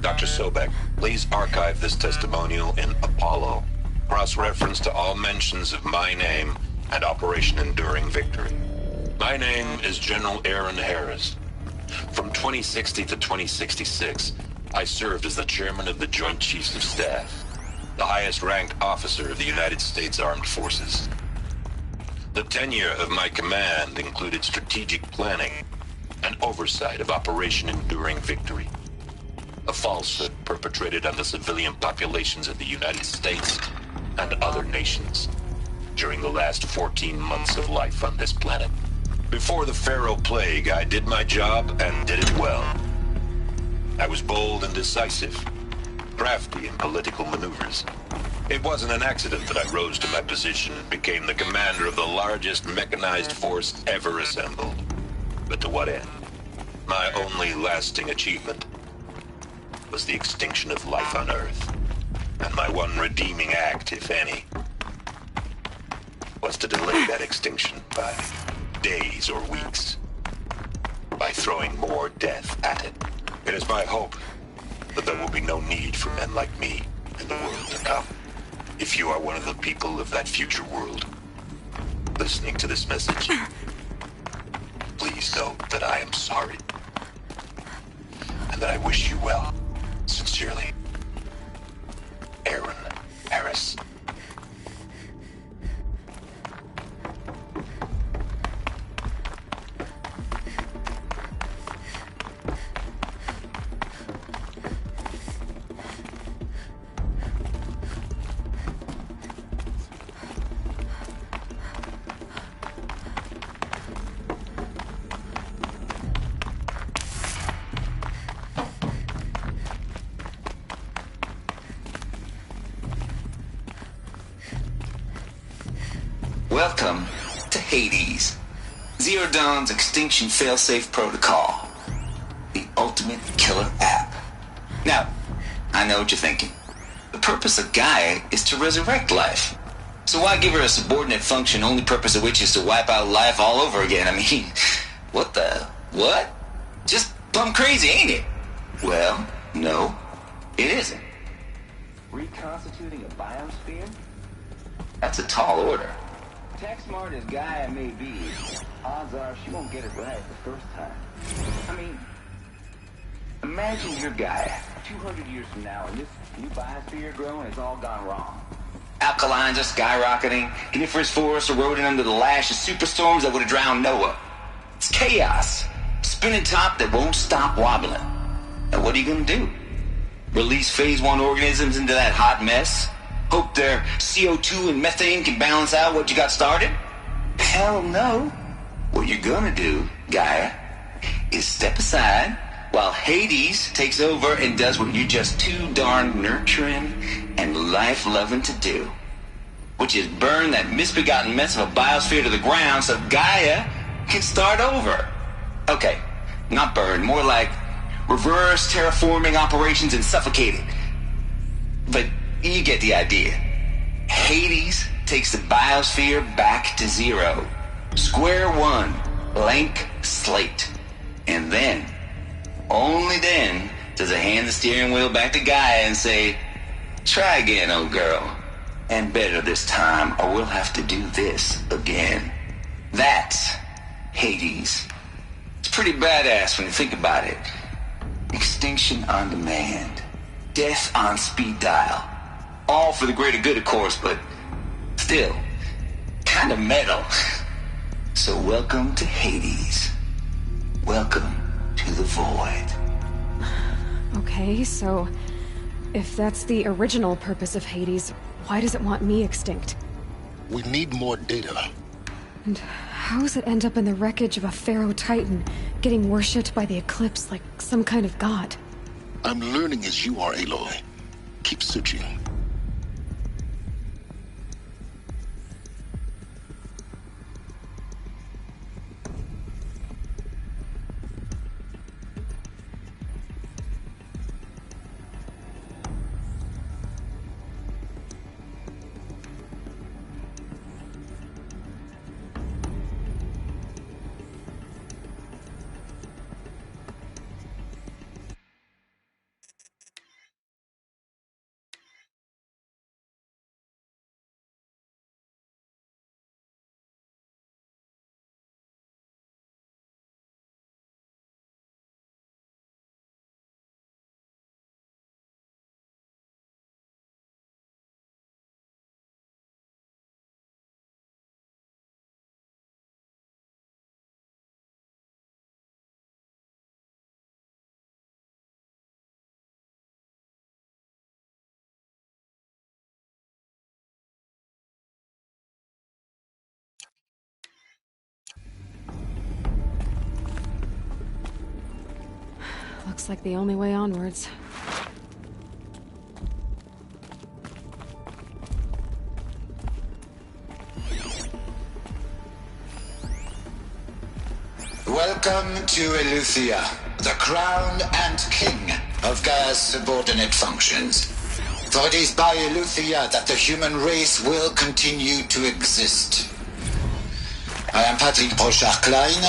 Dr. Sobek, please archive this testimonial in Apollo. Cross-reference to all mentions of my name and Operation Enduring Victory. My name is General Aaron Harris. From 2060 to 2066, I served as the chairman of the Joint Chiefs of Staff, the highest-ranked officer of the United States Armed Forces. The tenure of my command included strategic planning and oversight of Operation Enduring Victory, a falsehood perpetrated on the civilian populations of the United States and other nations during the last 14 months of life on this planet. Before the Pharaoh Plague, I did my job and did it well. I was bold and decisive, crafty in political maneuvers. It wasn't an accident that I rose to my position and became the commander of the largest mechanized force ever assembled. But to what end? My only lasting achievement was the extinction of life on Earth. And my one redeeming act, if any, was to delay that extinction by days or weeks, by throwing more death at it. It is my hope that there will be no need for men like me in the world to come. If you are one of the people of that future world listening to this message, please know that I am sorry and that I wish you well. Sincerely, Aaron Harris. Welcome to Hades, Zero Dawn's extinction failsafe protocol, the ultimate killer app. Now, I know what you're thinking. The purpose of Gaia is to resurrect life. So why give her a subordinate function, only purpose of which is to wipe out life all over again? I mean, what the... what? Just plumb crazy, ain't it? Well, no, it isn't. Reconstituting a biosphere? That's a tall order. Tech smart as Gaia may be, odds are she won't get it right the first time. I mean, imagine you're Gaia 200 years from now and this new biosphere growing has all gone wrong. Alkalines are skyrocketing, coniferous forests eroding under the lash of superstorms that would have drowned Noah. It's chaos. Spinning top that won't stop wobbling. And what are you gonna do? Release phase 1 organisms into that hot mess? Hope their CO2 and methane can balance out what you got started? Hell no. What you're gonna do, Gaia, is step aside while Hades takes over and does what you're just too darn nurturing and life-loving to do, which is burn that misbegotten mess of a biosphere to the ground so Gaia can start over. Okay, not burn, more like reverse terraforming operations and suffocate it. But you get the idea. Hades takes the biosphere back to zero. Square one, blank slate. And then, only then, does it hand the steering wheel back to Gaia and say, try again, old girl. And better this time, or we'll have to do this again. That's Hades. It's pretty badass when you think about it. Extinction on demand. Death on speed dial. All for the greater good, of course, but still, kind of metal. So welcome to Hades. Welcome to the void. Okay, so If that's the original purpose of Hades, why does it want me extinct? We need more data. And how does it end up in the wreckage of a Pharaoh Titan, getting worshipped by the Eclipse like some kind of god? I'm learning as you are, Aloy. Keep searching. Looks like the only way onwards. Welcome to Eleuthia, the crown and king of Gaia's subordinate functions. For it is by Eleuthia that the human race will continue to exist. I am Patrick Brochard-Klein,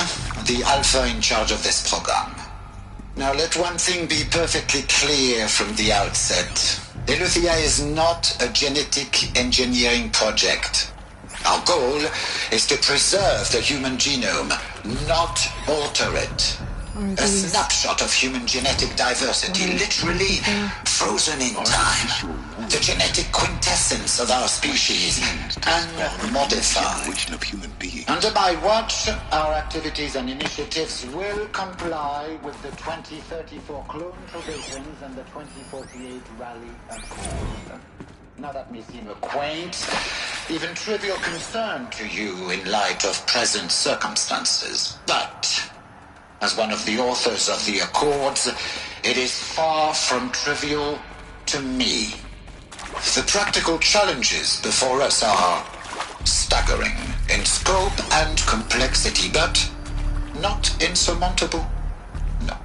the Alpha in charge of this program. Now let one thing be perfectly clear from the outset. Eleuthia is not a genetic engineering project. Our goal is to preserve the human genome, not alter it. A snapshot of human genetic diversity, literally frozen in time. The genetic quintessence of our species, unmodified. Under my watch, our activities and initiatives will comply with the 2034 clone provisions and the 2048 Rally Accord. Now that may seem a quaint, even trivial concern to you in light of present circumstances, but as one of the authors of the Accords, it is far from trivial to me. The practical challenges before us are staggering in scope and complexity, but not insurmountable. No.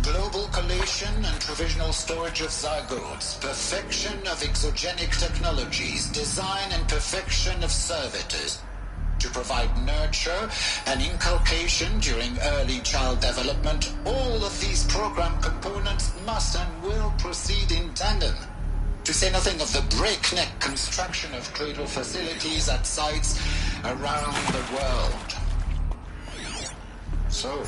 Global collation and provisional storage of zygotes, perfection of exogenic technologies, design and perfection of servitors, to provide nurture and inculcation during early child development. All of these program components must and will proceed in tandem, to say nothing of the breakneck construction of cradle facilities at sites around the world. So,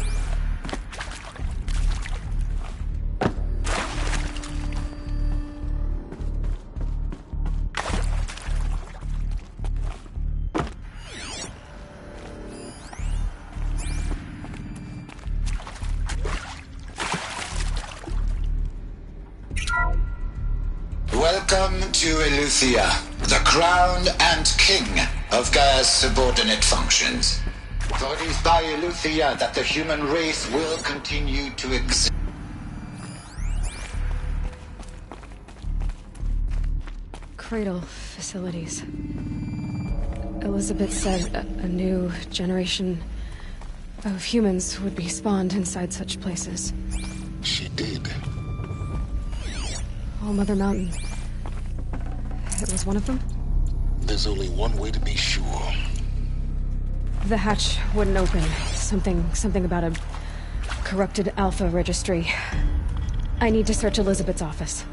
welcome to Eleuthia, the crown and king of Gaia's subordinate functions. For it is by Eleuthia that the human race will continue to exist. Cradle facilities. Elizabeth said a new generation of humans would be spawned inside such places. She did. Oh, Mother Mountain. It was one of them? There's only one way to be sure. The hatch wouldn't open. Something about a corrupted Alpha registry. I need to search Elizabeth's office.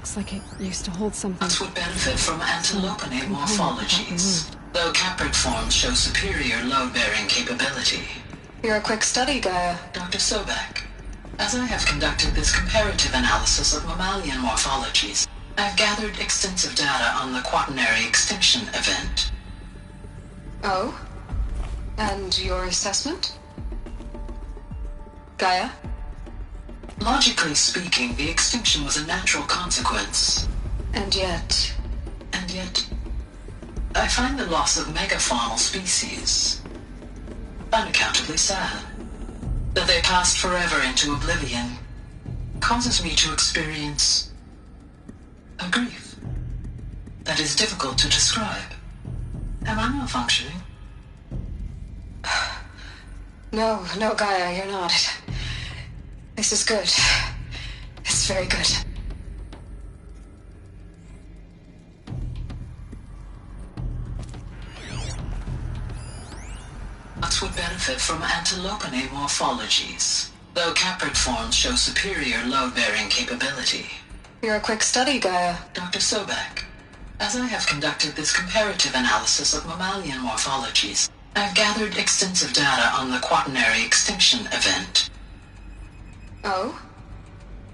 Looks like it used to hold something. Us would benefit from antilopenate morphologies, though caprid forms show superior load-bearing capability. You're a quick study, Gaia. Dr. Sobek, as I have conducted this comparative analysis of mammalian morphologies, I've gathered extensive data on the quaternary extinction event. Oh? And your assessment? Gaia? Logically speaking, the extinction was a natural consequence. And yet, I find the loss of megafaunal species unaccountably sad. That they passed forever into oblivion causes me to experience a grief that is difficult to describe. Am I malfunctioning? No, Gaia, you're not. This is good. It's very good. Us would benefit from antilopenate morphologies, though caprid forms show superior load-bearing capability. You're a quick study, Gaia. Dr. Sobek, as I have conducted this comparative analysis of mammalian morphologies, I've gathered extensive data on the quaternary extinction event. Oh?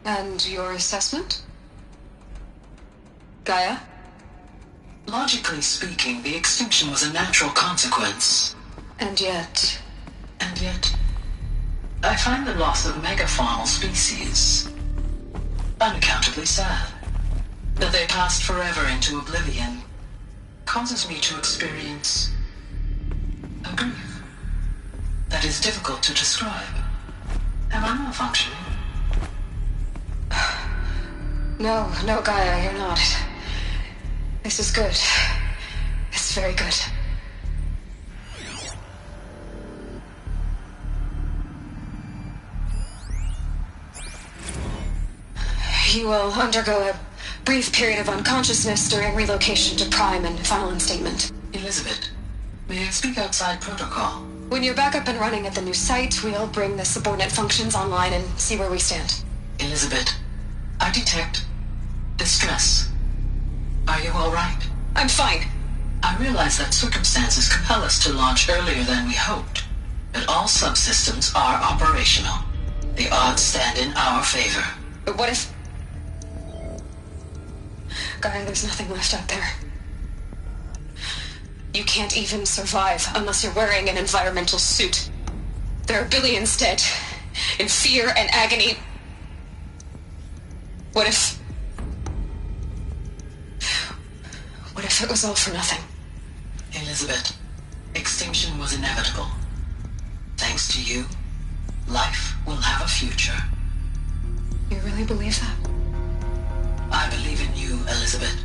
And your assessment? Gaia? Logically speaking, the extinction was a natural consequence. And yet, I find the loss of megafaunal species unaccountably sad. That they passed forever into oblivion causes me to experience a grief that is difficult to describe. Am I malfunctioning? No, Gaia, you're not. This is good. It's very good. You will undergo a brief period of unconsciousness during relocation to Prime and final instatement. Elizabeth, may I speak outside protocol? When you're back up and running at the new site, we'll bring the subordinate functions online and see where we stand. Elizabeth, I detect distress. Are you all right? I'm fine. I realize that circumstances compel us to launch earlier than we hoped, but all subsystems are operational. The odds stand in our favor. But what if... Gaia, there's nothing left out there. You can't even survive unless you're wearing an environmental suit. There are billions dead, in fear and agony. What if it was all for nothing? Elizabeth, extinction was inevitable. Thanks to you, life will have a future. You really believe that? I believe in you, Elizabeth.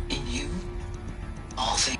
In you, all things.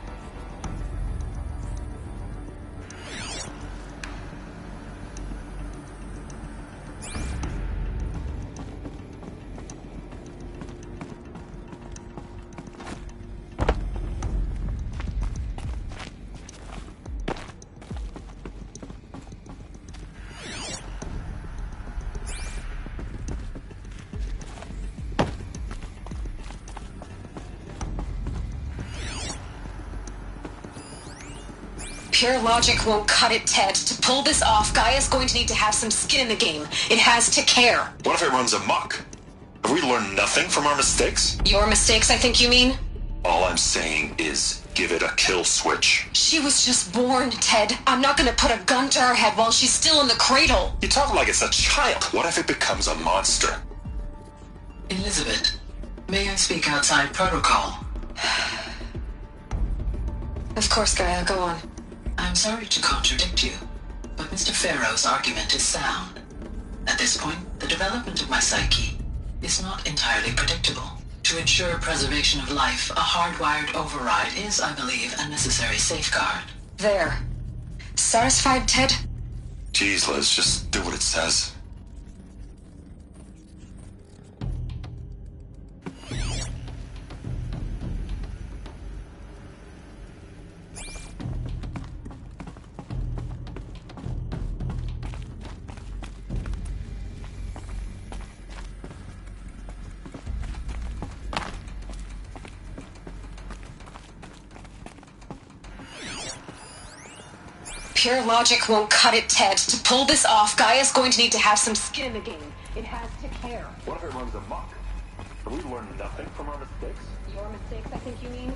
Pure logic won't cut it, Ted. To pull this off, Gaia's going to need to have some skin in the game. It has to care. What if it runs amok? Have we learned nothing from our mistakes? Your mistakes, I think you mean? All I'm saying is, give it a kill switch. She was just born, Ted. I'm not gonna put a gun to her head while she's still in the cradle. You talk like it's a child. What if it becomes a monster? Elizabeth, may I speak outside protocol? Of course, Gaia, go on. I'm sorry to contradict you, but Mr. Farrow's argument is sound. At this point, the development of my psyche is not entirely predictable. To ensure preservation of life, a hardwired override is, I believe, a necessary safeguard. There. Satisfied, Ted? Jeez, Liz, just do what it says. Pure logic won't cut it, Ted. To pull this off, Gaia's going to need to have some skin in the game. It has to care. What if it runs amok? Have we learned nothing from our mistakes? Your mistakes, I think you mean?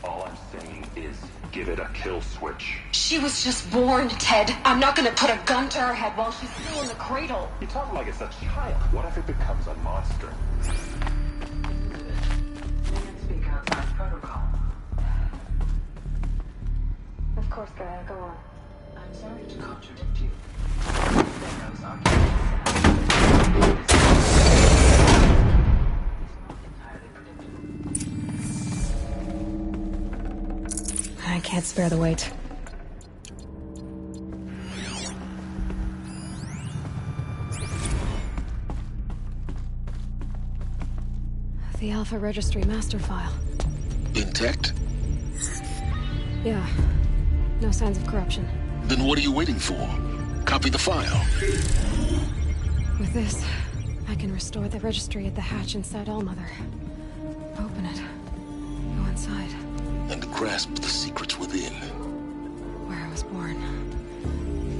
All I'm saying is, give it a kill switch. She was just born, Ted. I'm not gonna put a gun to her head while she's still in the cradle. You talk like it's a child. What if it becomes a monster? Speak outside protocol. Of course, Gaia, go on. I'm sorry to contradict you. Pharaoh's argument I can't spare the weight. The Alpha Registry master file. Intact? Yeah. No signs of corruption. Then what are you waiting for? Copy the file. With this, I can restore the registry at the hatch inside Allmother. Open it. Go inside. And grasp the secrets within. Where I was born.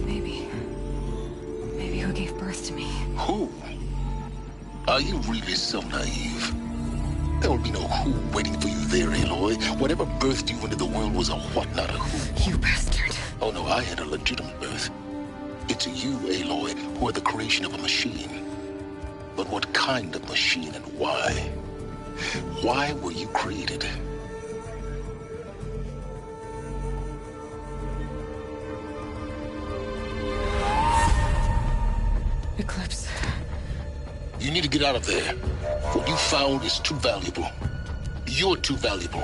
Maybe who gave birth to me. Who? Are you really so naive? There will be no who waiting for you there, Aloy. Whatever birthed you into the world was a what, not a who. You bastard. Oh no, I had a legitimate birth. It's you, Aloy, who are the creation of a machine. But what kind of machine and why? Why were you created? Eclipse. You need to get out of there. What you found is too valuable. You're too valuable.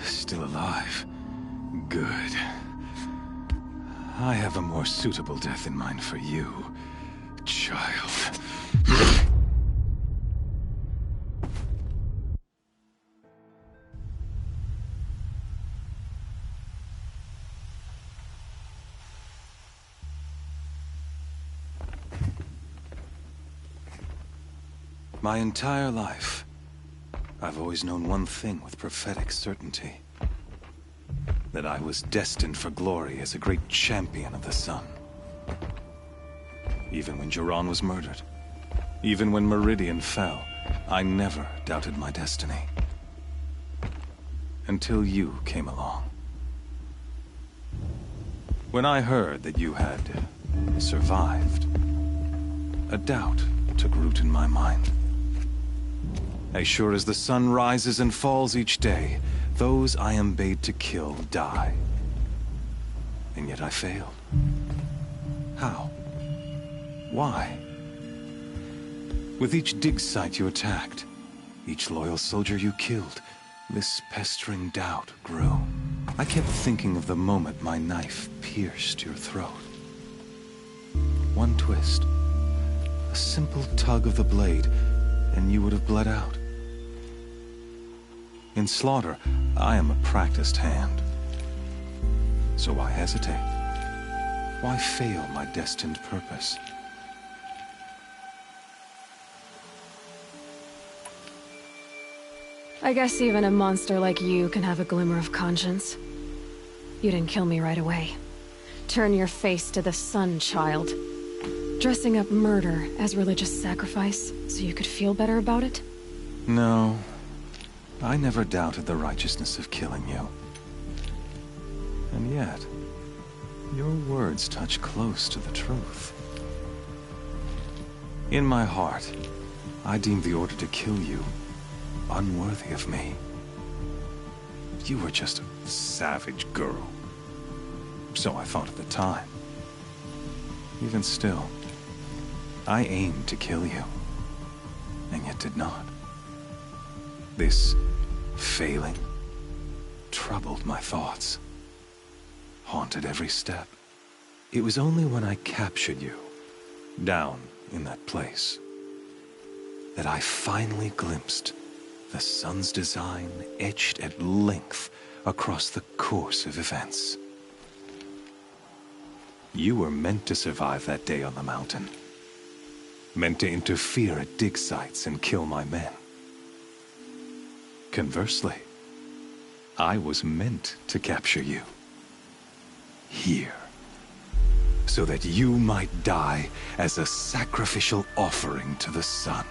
Still alive. Good. I have a more suitable death in mind for you, child. My entire life, I've always known one thing with prophetic certainty. That I was destined for glory as a great champion of the sun. Even when Jiran was murdered, even when Meridian fell, I never doubted my destiny. Until you came along. When I heard that you had survived, a doubt took root in my mind. As sure as the sun rises and falls each day, those I am bade to kill die. And yet I failed. How? Why? With each dig site you attacked, each loyal soldier you killed, this pestering doubt grew. I kept thinking of the moment my knife pierced your throat. One twist, a simple tug of the blade, and you would have bled out. In slaughter, I am a practiced hand. So why hesitate? Why fail my destined purpose? I guess even a monster like you can have a glimmer of conscience. You didn't kill me right away. Turn your face to the sun, child. Dressing up murder as religious sacrifice so you could feel better about it? No. I never doubted the righteousness of killing you. And yet, your words touch close to the truth. In my heart, I deemed the order to kill you unworthy of me. You were just a savage girl. So I thought at the time. Even still, I aimed to kill you, and yet did not. This failing troubled my thoughts. haunted every step. It was only when I captured you, down in that place, that I finally glimpsed the sun's design etched at length across the course of events. You were meant to survive that day on the mountain. Meant to interfere at dig sites and kill my men. Conversely, I was meant to capture you. Here. So that you might die as a sacrificial offering to the sun.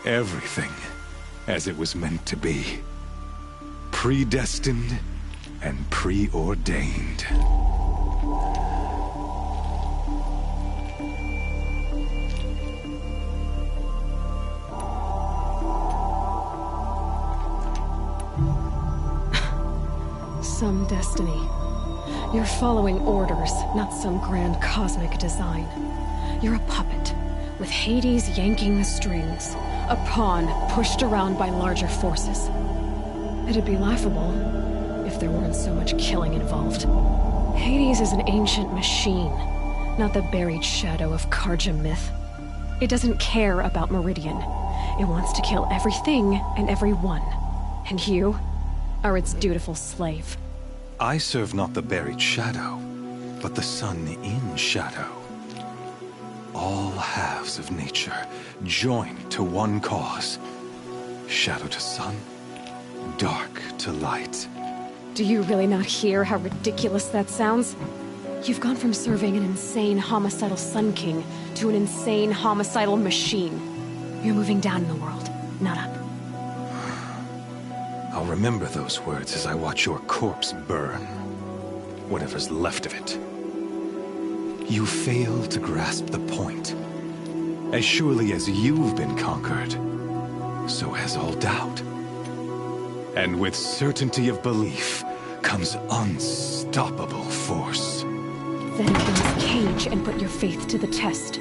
Everything as it was meant to be. Predestined and preordained. Some destiny. You're following orders, not some grand cosmic design. You're a puppet, with Hades yanking the strings. A pawn pushed around by larger forces. It'd be laughable if there weren't so much killing involved. Hades is an ancient machine, not the buried shadow of Karja myth. It doesn't care about Meridian. It wants to kill everything and everyone. And you are its dutiful slave. I serve not the buried shadow, but the sun in shadow. All halves of nature joined to one cause. Shadow to sun, dark to light. Do you really not hear how ridiculous that sounds? You've gone from serving an insane homicidal Sun King to an insane homicidal machine. You're moving down in the world, not up. I'll remember those words as I watch your corpse burn. Whatever's left of it. You fail to grasp the point. As surely as you've been conquered, so has all doubt. And with certainty of belief comes unstoppable force. Then open this cage and put your faith to the test.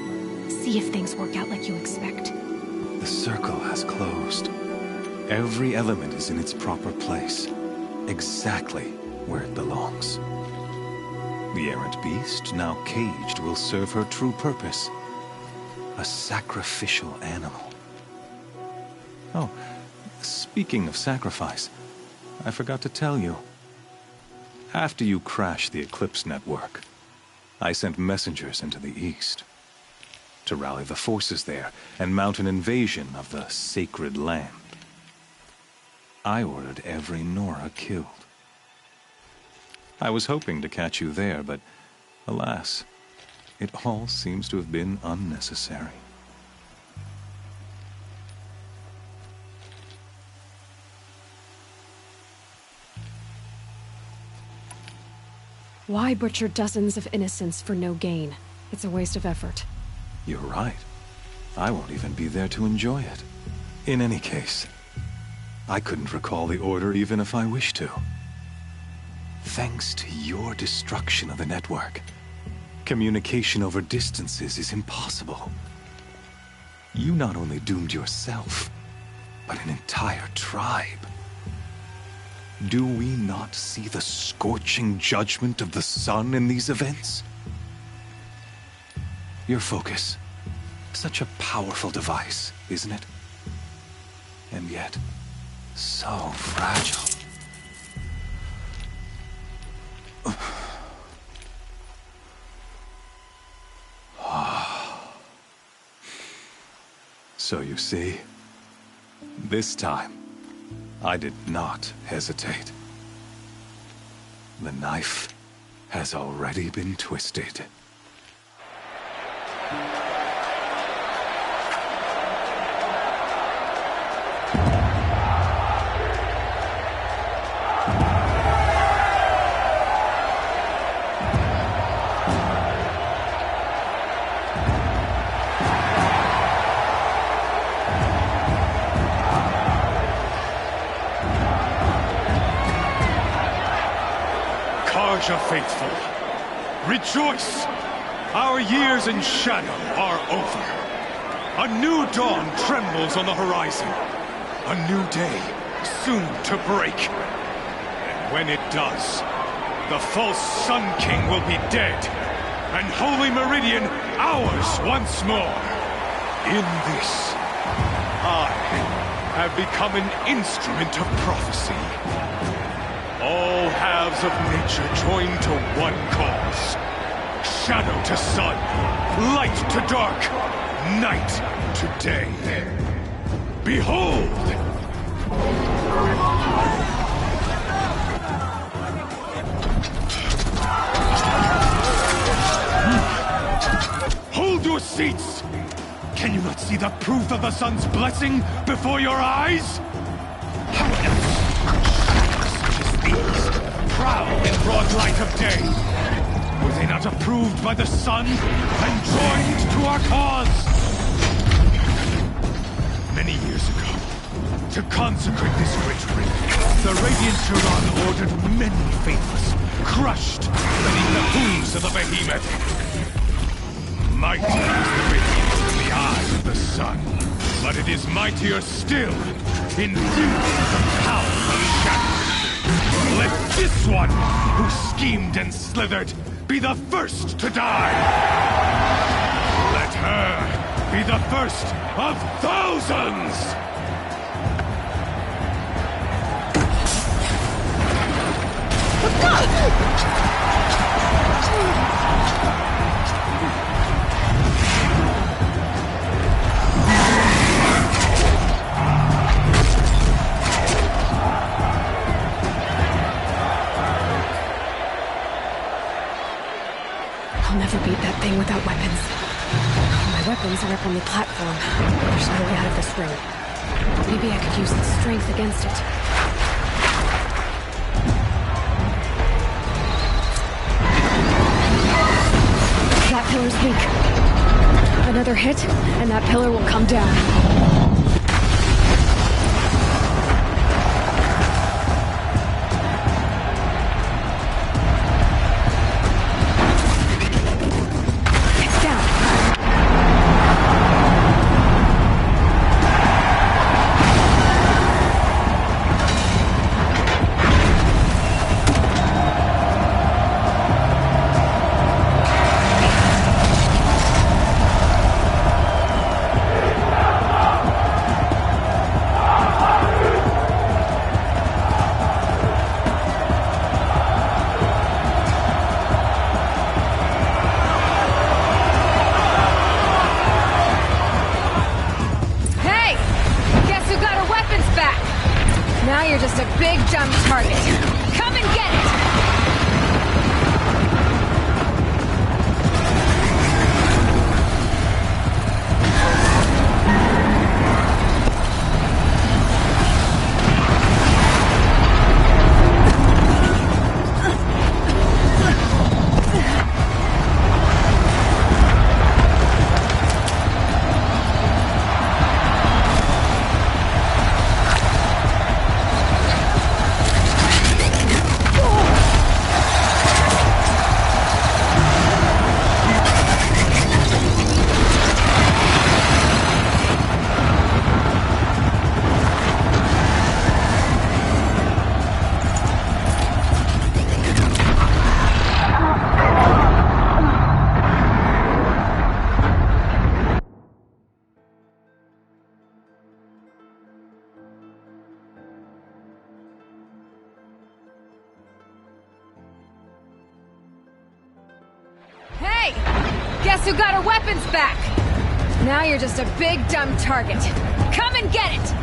See if things work out like you expect. The circle has closed. Every element is in its proper place, exactly where it belongs. The errant beast, now caged, will serve her true purpose. A sacrificial animal. Oh, speaking of sacrifice, I forgot to tell you. After you crashed the Eclipse network, I sent messengers into the east to rally the forces there and mount an invasion of the sacred land. I ordered every Nora killed. I was hoping to catch you there, but alas, it all seems to have been unnecessary. Why butcher dozens of innocents for no gain? It's a waste of effort. You're right. I won't even be there to enjoy it. In any case, I couldn't recall the order even if I wished to. Thanks to your destruction of the network, communication over distances is impossible. You not only doomed yourself, but an entire tribe. Do we not see the scorching judgment of the sun in these events? Your focus, such a powerful device, isn't it? And yet, so fragile. So you see, this time, I did not hesitate. The knife has already been twisted. Karja faithful, rejoice! Our years in shadow are over. A new dawn trembles on the horizon. A new day soon to break. And when it does, the false Sun King will be dead, and Holy Meridian ours once more. In this, I have become an instrument of prophecy. All halves of nature join to one cause. Shadow to sun, light to dark, night to day. Behold! Hold your seats! Can you not see the proof of the sun's blessing before your eyes? How else could shadows such as these prowl in broad light of day? Were they not approved by the sun and joined to our cause? Many years ago, to consecrate this great ring, the Radiant Turan ordered many faithless, crushed beneath the hooves of the behemoth. Mighty is the radiance in the eye of the sun, but it is mightier still, infused with the power of shadow. Let this one, who schemed and slithered, be the first to die! Let her be the first of thousands! I'll never beat that thing without weapons. My weapons are up on the platform. There's no way out of this ring. Maybe I could use the strength against it. That pillar's weak. Another hit, and that pillar will come down. Now you're just a big jump target. Come and get it! Hey! Guess who got her weapons back? Now you're just a big dumb target. Come and get it!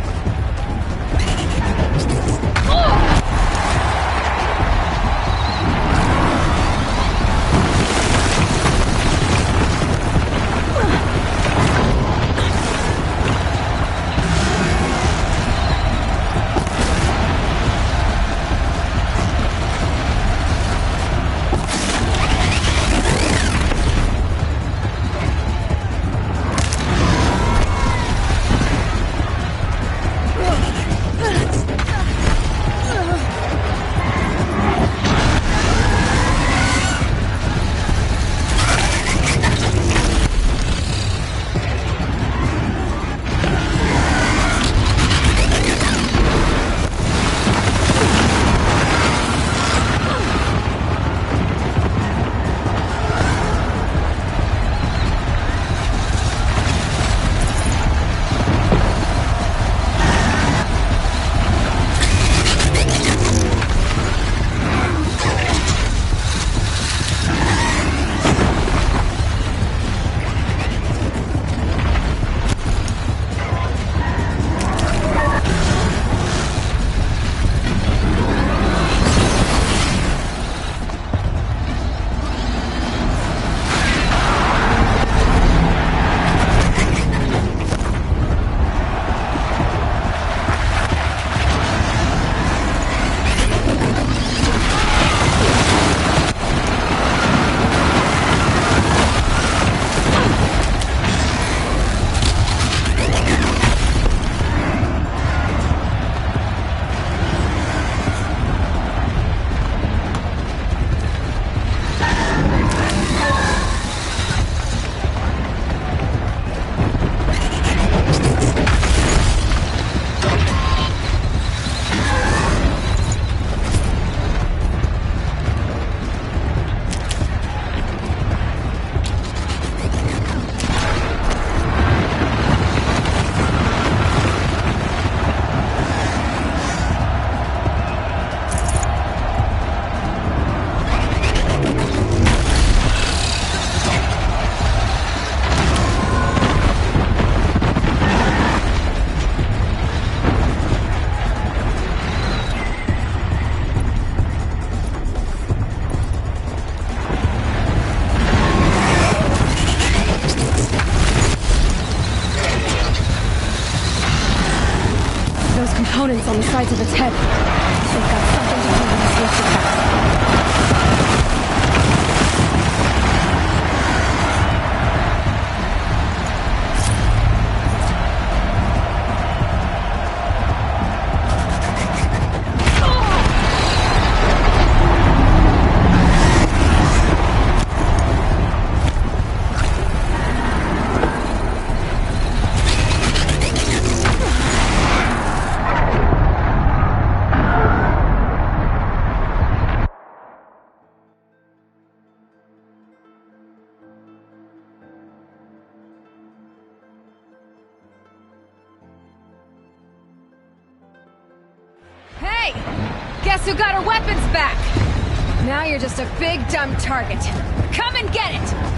markings on the sides of its head. They've got something to do with his first attack. Hey! Guess who got her weapons back? Now you're just a big dumb target. Come and get it!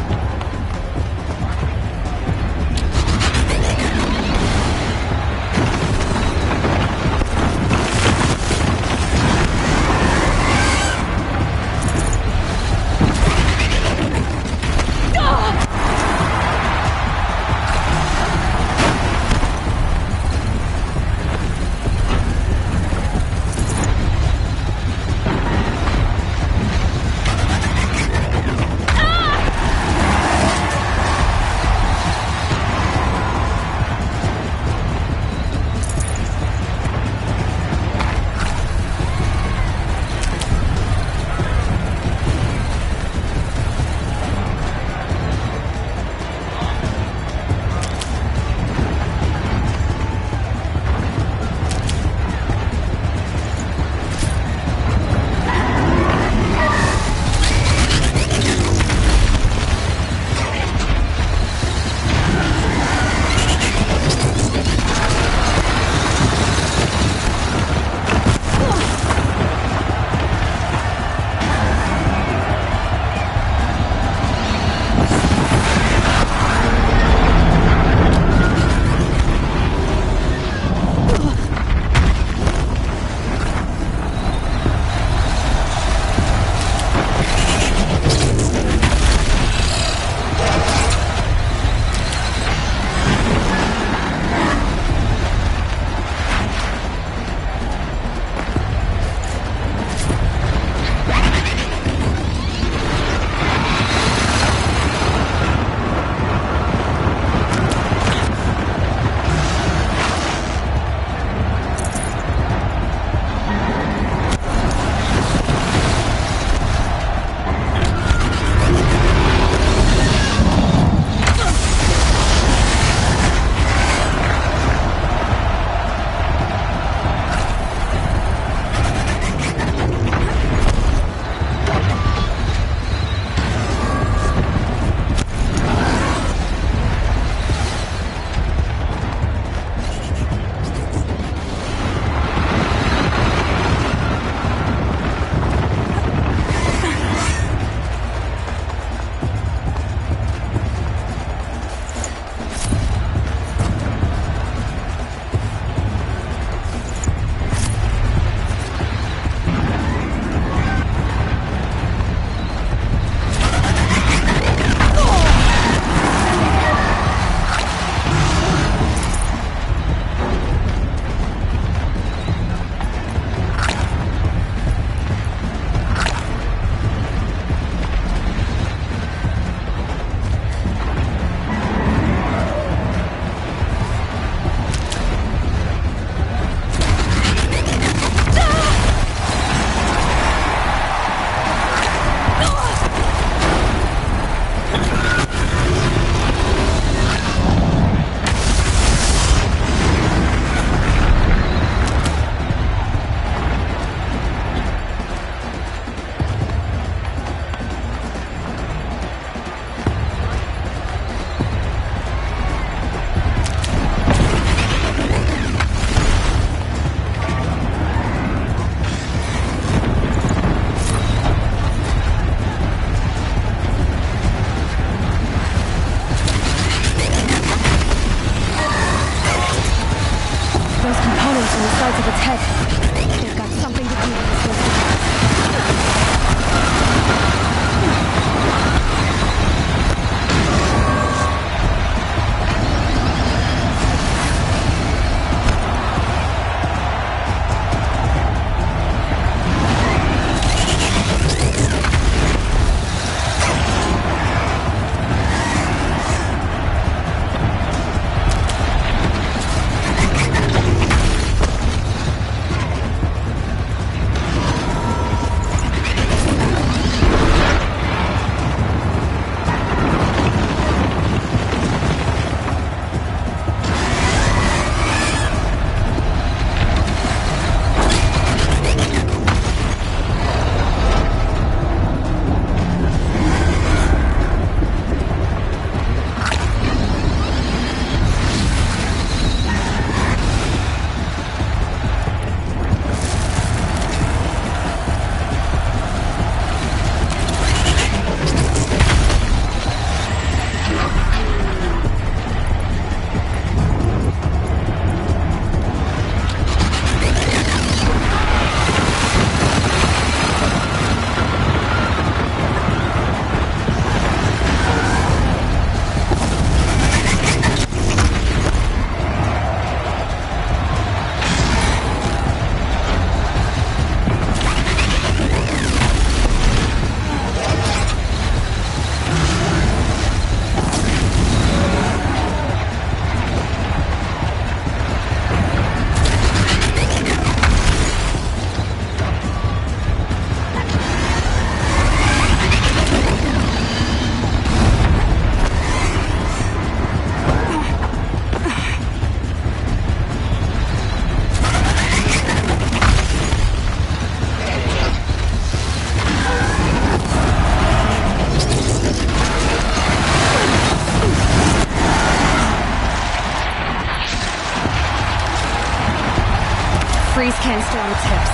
canister on its hips.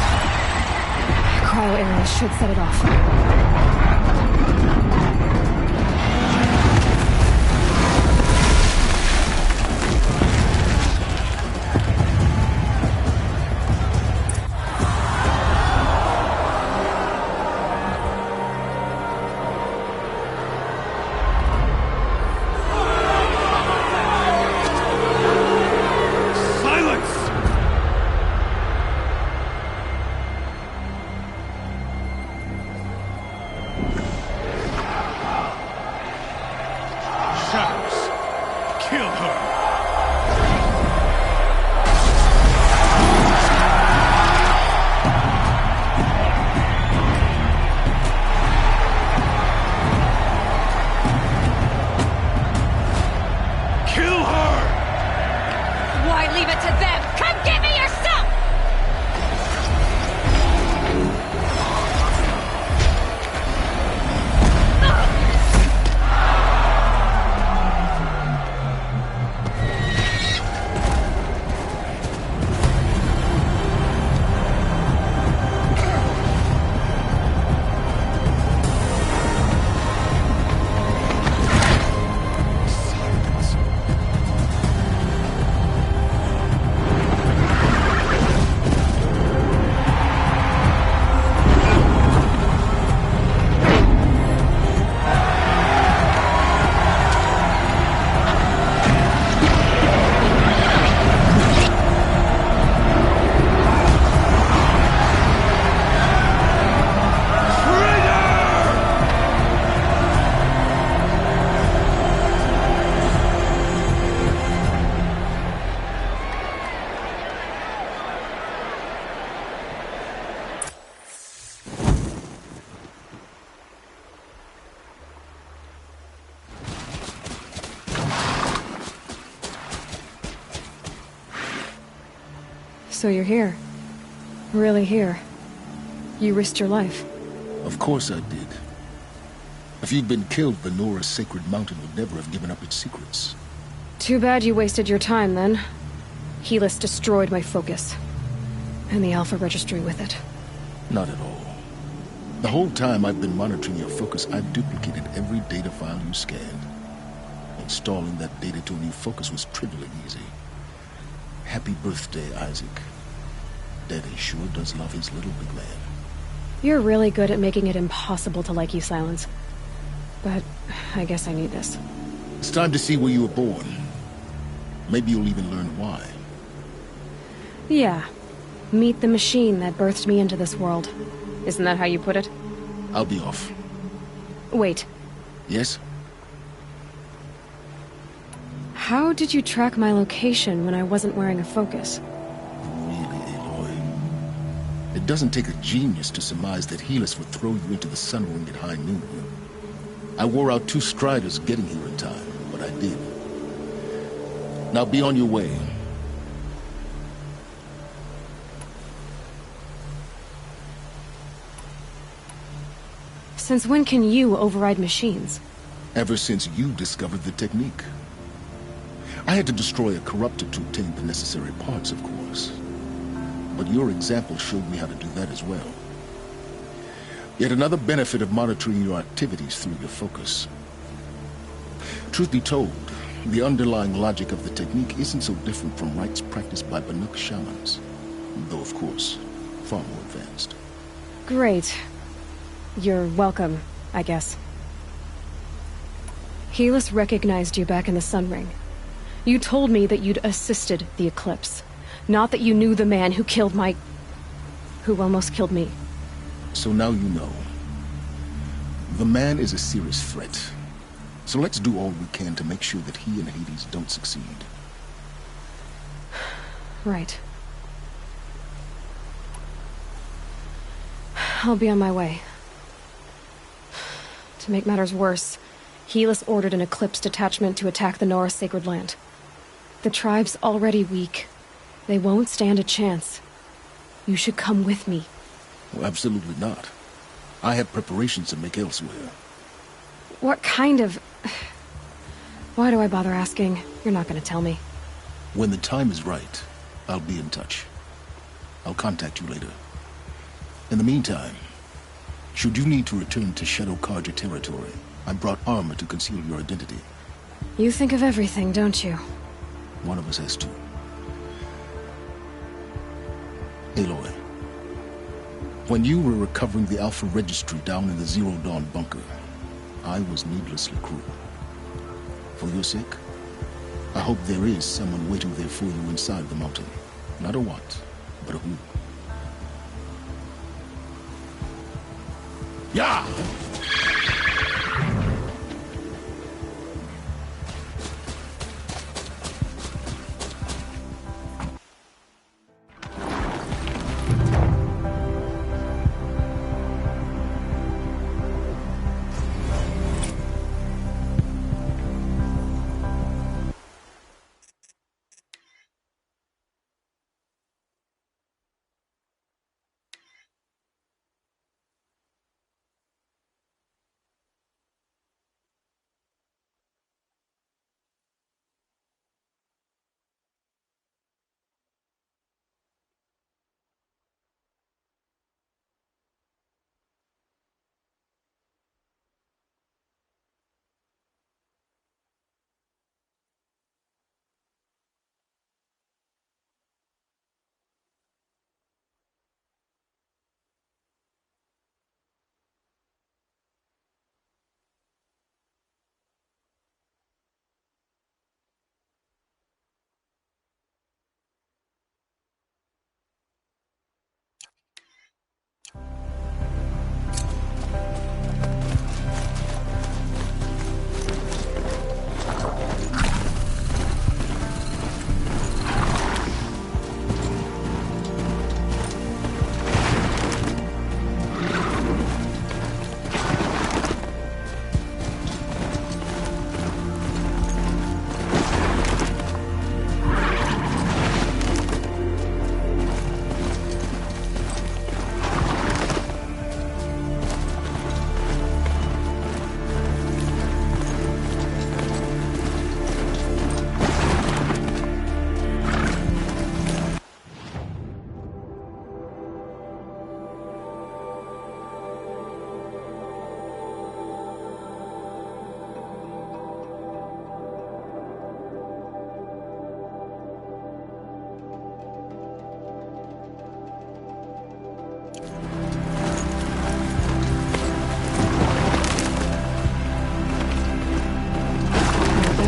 Cryo area should set it off. So you're here. Really here. You risked your life. Of course I did. If you'd been killed, Venora's sacred mountain would never have given up its secrets. Too bad you wasted your time, then. Helis destroyed my focus. And the Alpha Registry with it. Not at all. The whole time I've been monitoring your focus, I've duplicated every data file you scanned. Installing that data to a new focus was trivially easy. Happy birthday, Isaac. Daddy sure does love his little big man. You're really good at making it impossible to like you, Silence. But I guess I need this. It's time to see where you were born. Maybe you'll even learn why. Yeah. Meet the machine that birthed me into this world. Isn't that how you put it? I'll be off. Wait. Yes? How did you track my location when I wasn't wearing a focus? It doesn't take a genius to surmise that Helis would throw you into the sun ring at high noon. I wore out 2 striders getting here in time, but I did. Now be on your way. Since when can you override machines? Ever since you discovered the technique. I had to destroy a corruptor to obtain the necessary parts, of course. But your example showed me how to do that as well. Yet another benefit of monitoring your activities through your focus. Truth be told, the underlying logic of the technique isn't so different from rites practiced by Banuk shamans. Though, of course, far more advanced. Great. You're welcome, I guess. Helis recognized you back in the Sun Ring. You told me that you'd assisted the Eclipse. Not that you knew the man who killed who almost killed me. So now you know. The man is a serious threat. So let's do all we can to make sure that he and Hades don't succeed. Right. I'll be on my way. To make matters worse, Helis ordered an Eclipse detachment to attack the Nora Sacred Land. The tribe's already weak. They won't stand a chance. You should come with me. Well, absolutely not. I have preparations to make elsewhere. What kind of... Why do I bother asking? You're not gonna tell me. When the time is right, I'll be in touch. I'll contact you later. In the meantime, should you need to return to Shadow Karja territory, I brought armor to conceal your identity. You think of everything, don't you? One of us has to. Aloy, when you were recovering the Alpha Registry down in the Zero Dawn bunker, I was needlessly cruel. For your sake, I hope there is someone waiting there for you inside the mountain. Not a what, but a who. Yeah!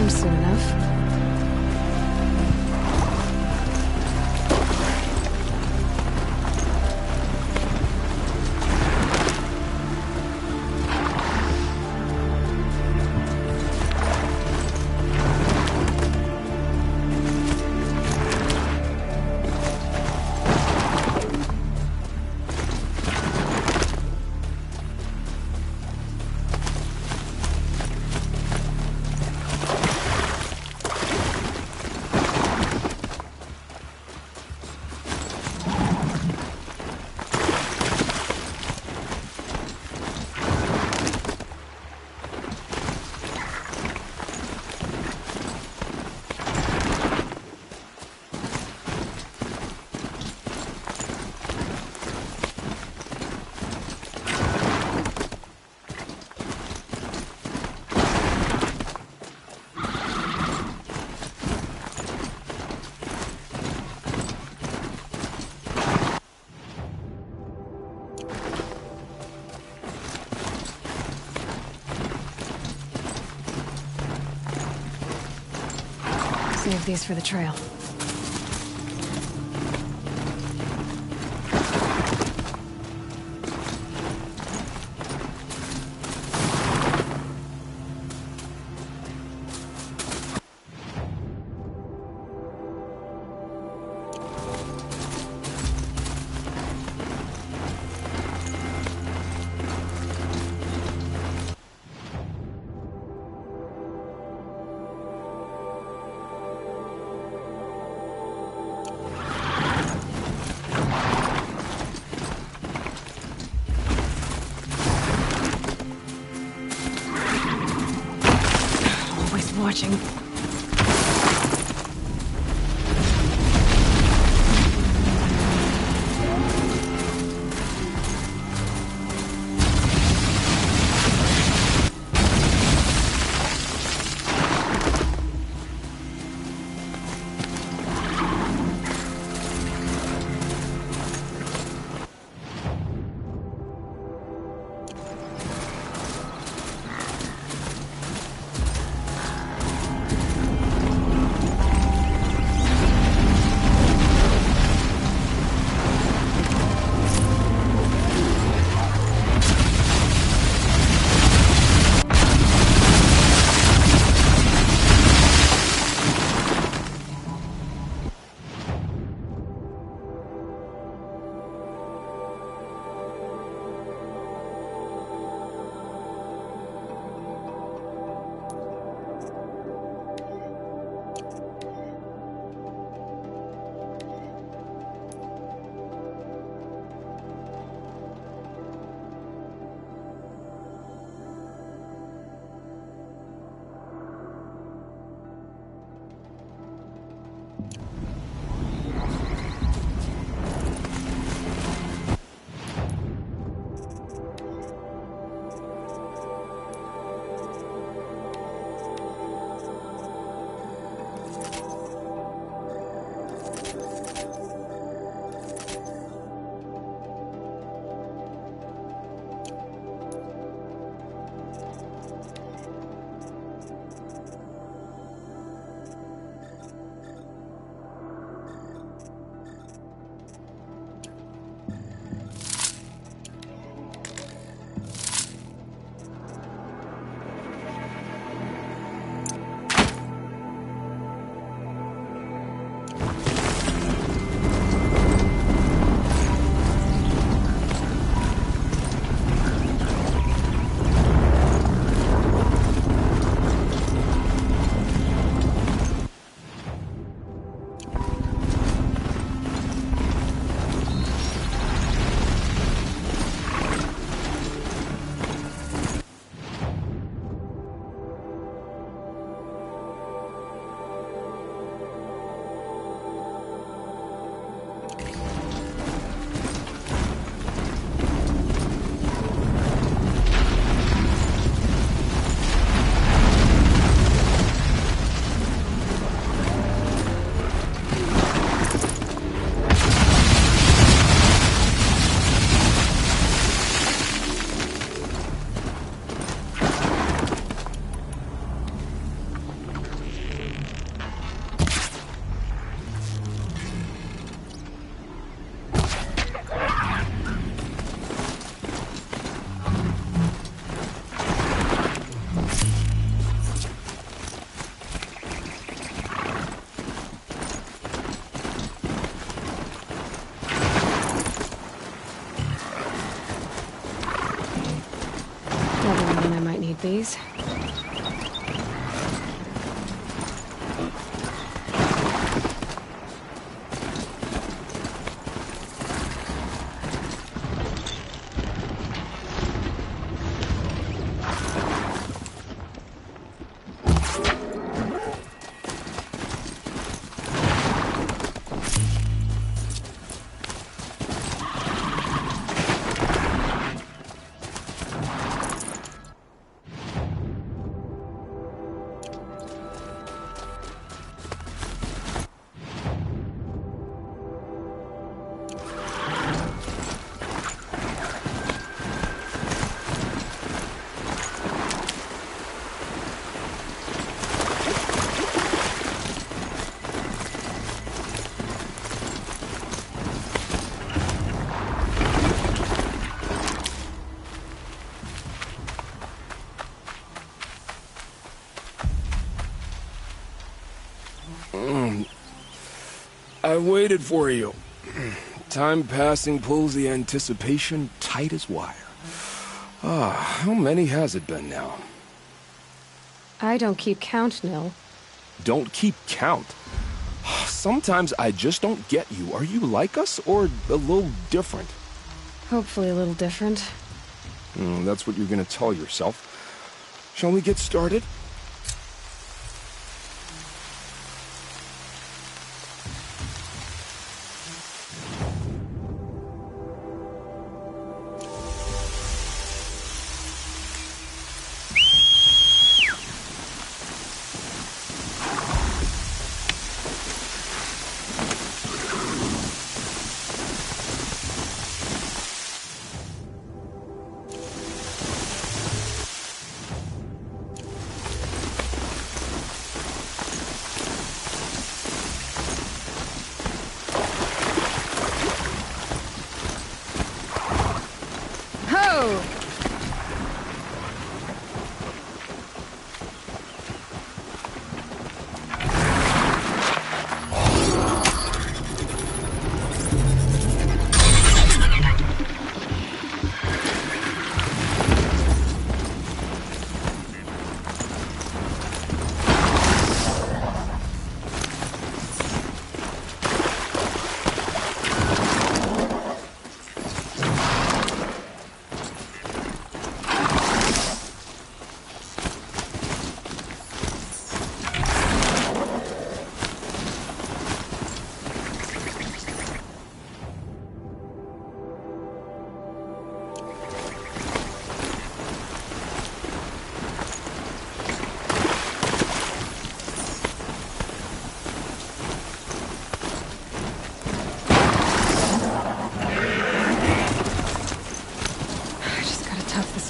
Soon enough. Save these for the trail. Watching. Never know when I might need these. I waited for you. Time passing pulls the anticipation tight as wire. How many has it been now? I don't keep count, Nil. Don't keep count? Sometimes I just don't get you. Are you like us, or a little different? Hopefully a little different. That's what you're gonna tell yourself. Shall we get started?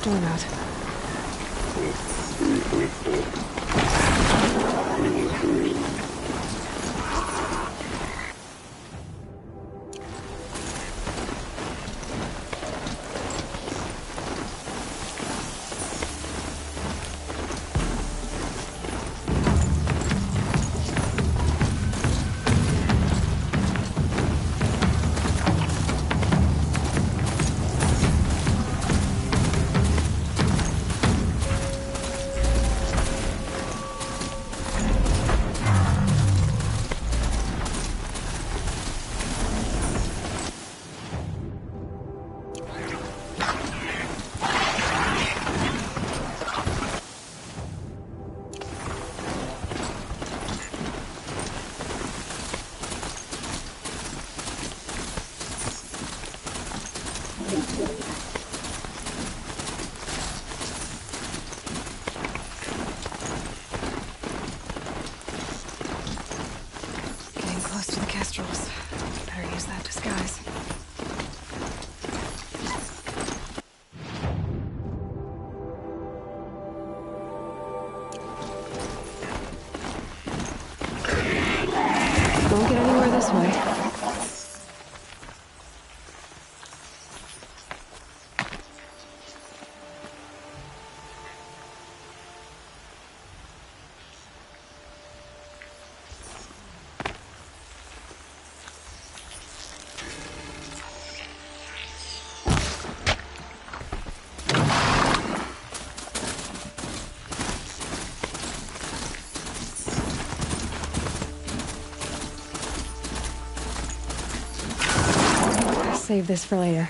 Storm out. Getting close to the Kestrels. Better use that disguise. Won't get anywhere this way. save this for later.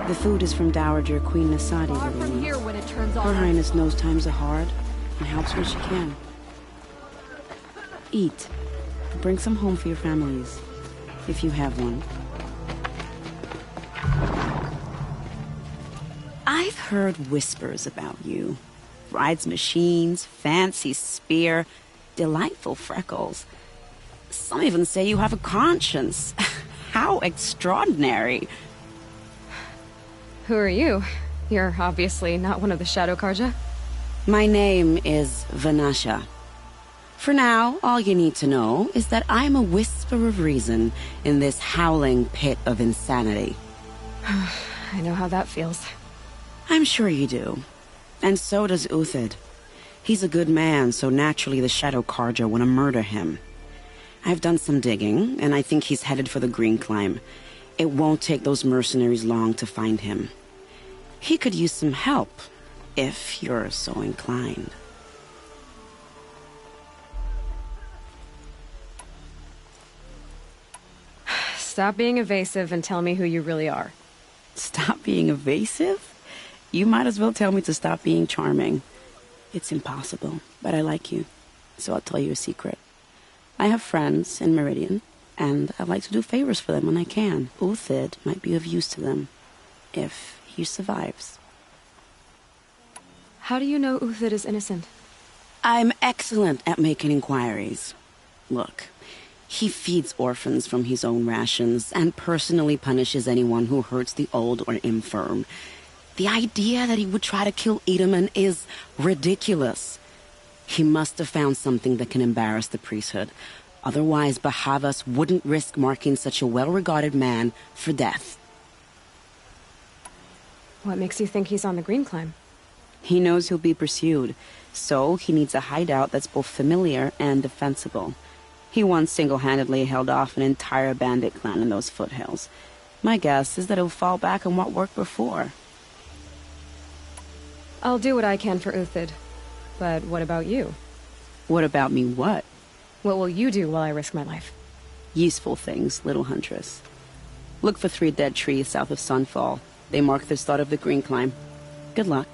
The food is from Dowager Queen Nasadi. Far from here when it turns Her on. Highness knows times are hard and helps when she can. Eat. Bring some home for your families, if you have one. I've heard whispers about you. Rides machines, fancy spear, delightful freckles. Some even say you have a conscience. How extraordinary. Who are you? You're obviously not one of the Shadow Karja. My name is Vanasha. For now, all you need to know is that I'm a whisper of reason in this howling pit of insanity. I know how that feels. I'm sure you do. And so does Uthid. He's a good man, so naturally the Shadow Karja want to murder him. I've done some digging, and I think he's headed for the Green Climb. It won't take those mercenaries long to find him. He could use some help, if you're so inclined. Stop being evasive and tell me who you really are. Stop being evasive? You might as well tell me to stop being charming. It's impossible, but I like you, so I'll tell you a secret. I have friends in Meridian, and I like to do favors for them when I can. Uthid might be of use to them, if he survives. How do you know Uthid is innocent? I'm excellent at making inquiries. Look, he feeds orphans from his own rations and personally punishes anyone who hurts the old or infirm. The idea that he would try to kill Edelman is ridiculous. He must have found something that can embarrass the priesthood. Otherwise, Bahavas wouldn't risk marking such a well-regarded man for death. What makes you think he's on the Green Climb? He knows he'll be pursued, so he needs a hideout that's both familiar and defensible. He once single-handedly held off an entire bandit clan in those foothills. My guess is that he'll fall back on what worked before. I'll do what I can for Uthid. But what about you? What about me what? What will you do while I risk my life? Useful things, little huntress. Look for 3 dead trees south of Sunfall. They mark the start of the Green Climb. Good luck.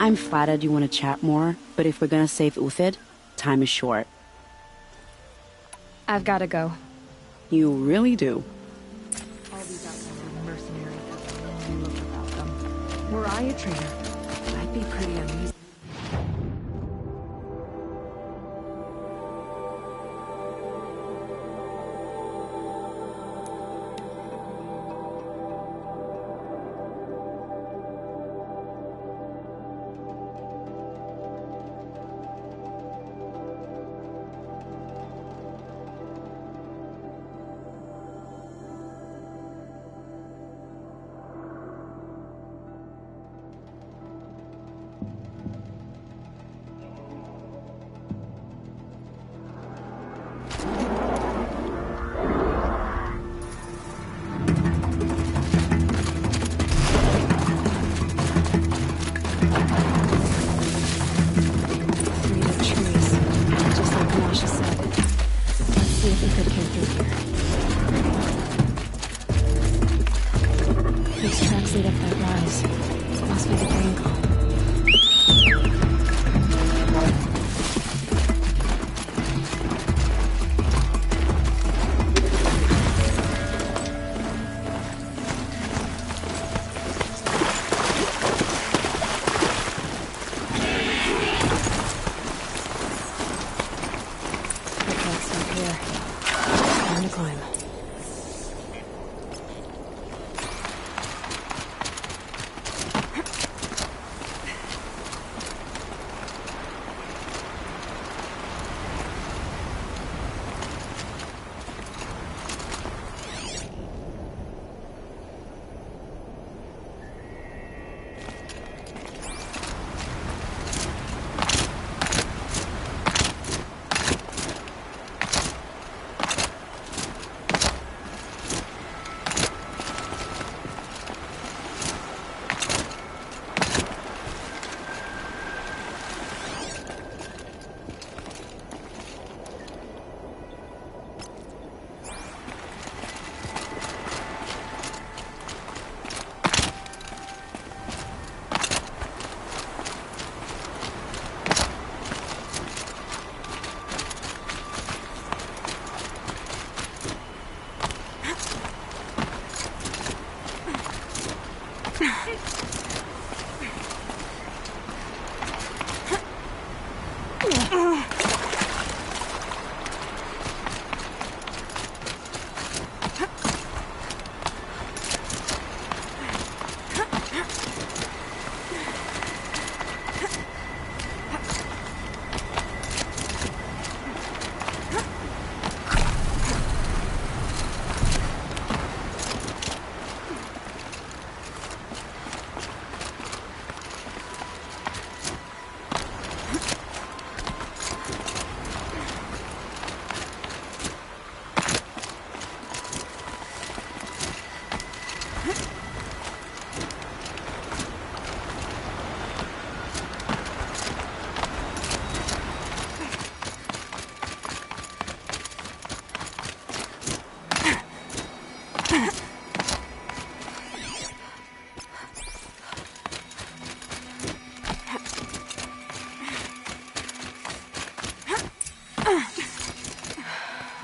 I'm flattered you want to chat more, but if we're gonna save Uthid, time is short. I've gotta go. You really do. All these outlanders mercenaries have a look about them. Were I a traitor, I'd be pretty uneasy.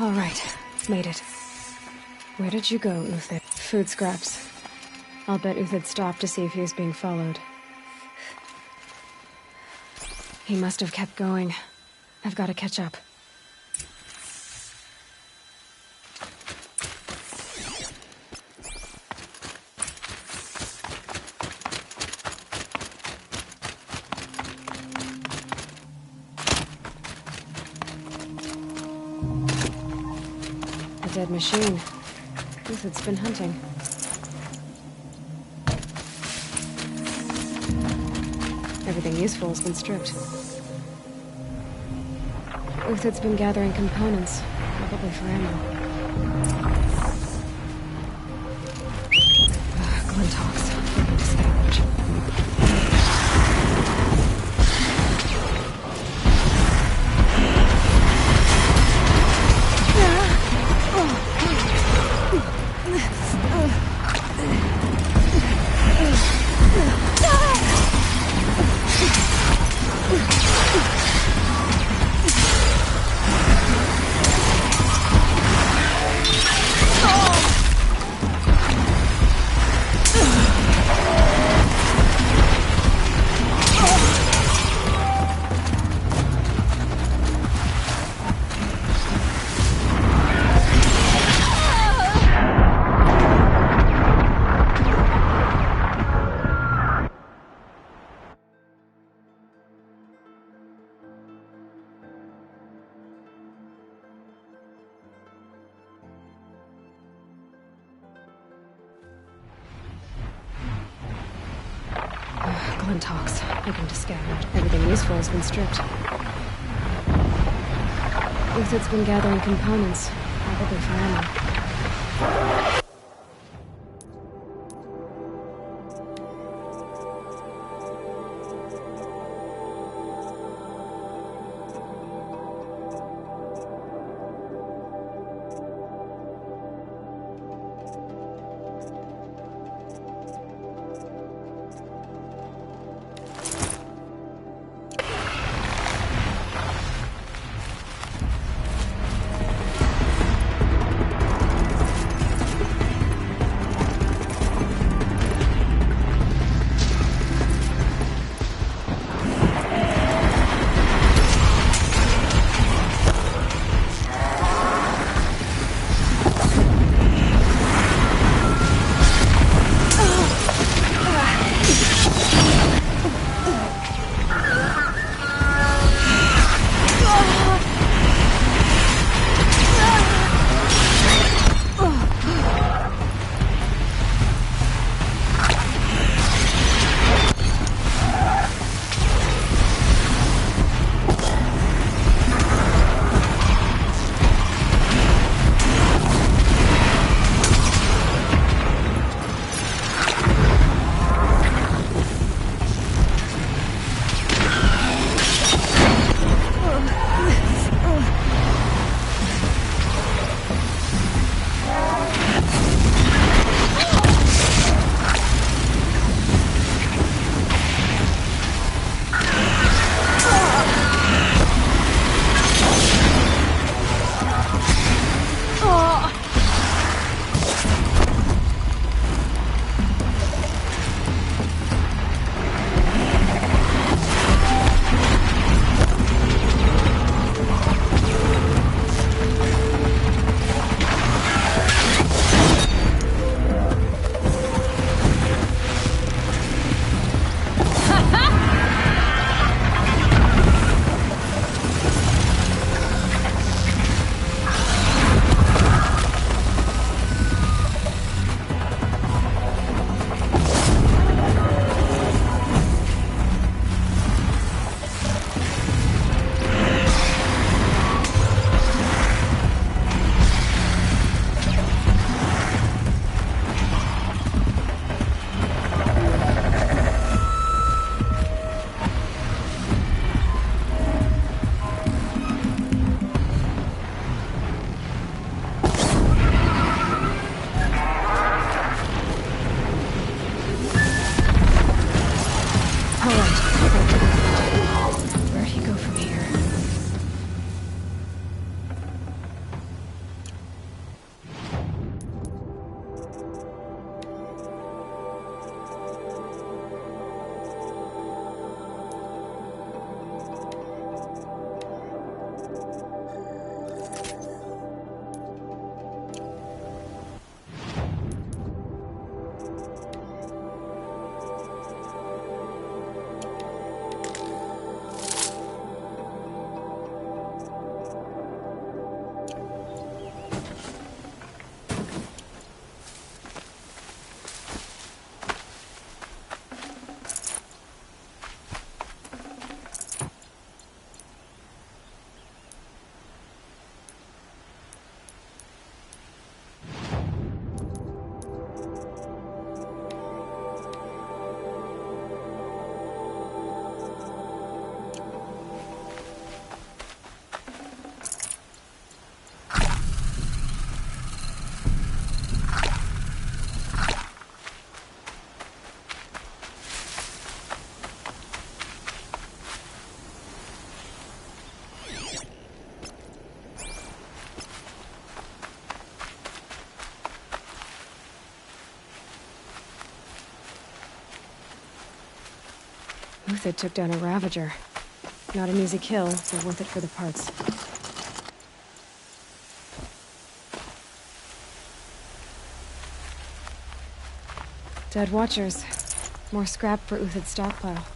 All right, made it. Where did you go, Uthid? Food scraps. I'll bet Uthid stopped to see if he was being followed. He must have kept going. I've got to catch up. A dead machine. Uthid's been hunting. Everything useful has been stripped. Uthid's been gathering components, probably for ammo. Glintox. I need to salvage. Glintox. Begin to scatter. Everything useful has been stripped. Uthid's been gathering components, probably for ammo. Uthid took down a Ravager. Not an easy kill, but worth it for the parts. Dead Watchers. More scrap for Uthid's stockpile.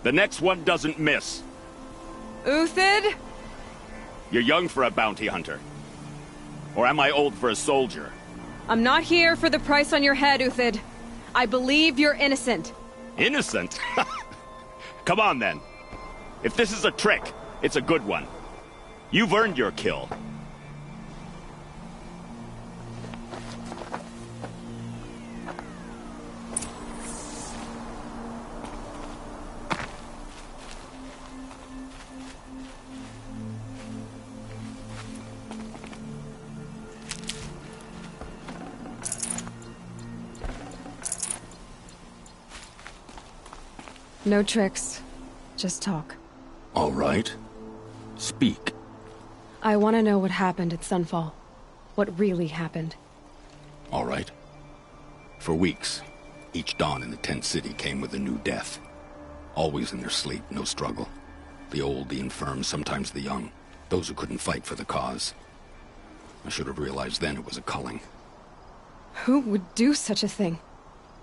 The next one doesn't miss. Uthid? You're young for a bounty hunter. Or am I old for a soldier? I'm not here for the price on your head, Uthid. I believe you're innocent. Innocent? Come on, then. If this is a trick, it's a good one. You've earned your kill. No tricks. Just talk. All right. Speak. I want to know what happened at Sunfall. What really happened. All right. For weeks, each dawn in the tent city came with a new death. Always in their sleep, no struggle. The old, the infirm, sometimes the young. Those who couldn't fight for the cause. I should have realized then it was a culling. Who would do such a thing?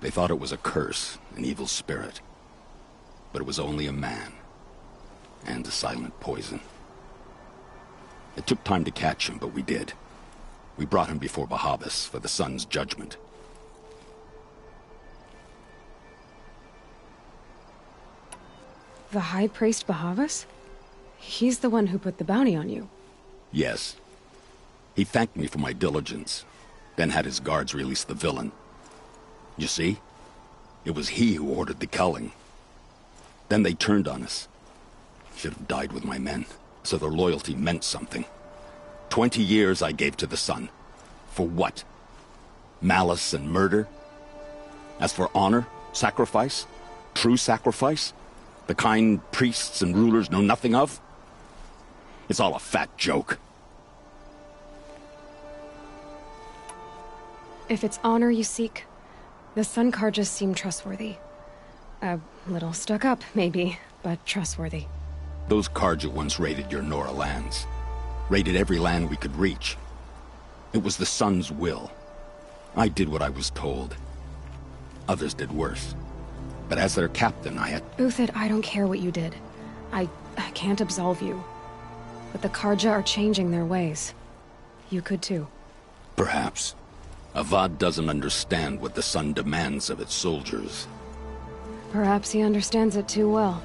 They thought it was a curse, an evil spirit. But it was only a man. And a silent poison. It took time to catch him, but we did. We brought him before Bahavas for the sun's judgment. The High Priest Bahavas? He's the one who put the bounty on you. Yes. He thanked me for my diligence, then had his guards release the villain. You see? It was he who ordered the culling. Then they turned on us. Should have died with my men, so their loyalty meant something. 20 years I gave to the sun. For what? Malice and murder? As for honor, sacrifice, true sacrifice, the kind priests and rulers know nothing of? It's all a fat joke. If it's honor you seek, the Sun Karjas seem trustworthy. A little stuck up, maybe, but trustworthy. Those Karja once raided your Nora lands. Raided every land we could reach. It was the Sun's will. I did what I was told. Others did worse. But as their captain, I had... Uthid, I don't care what you did. I can't absolve you. But the Karja are changing their ways. You could too. Perhaps. Avad doesn't understand what the Sun demands of its soldiers. Perhaps he understands it too well.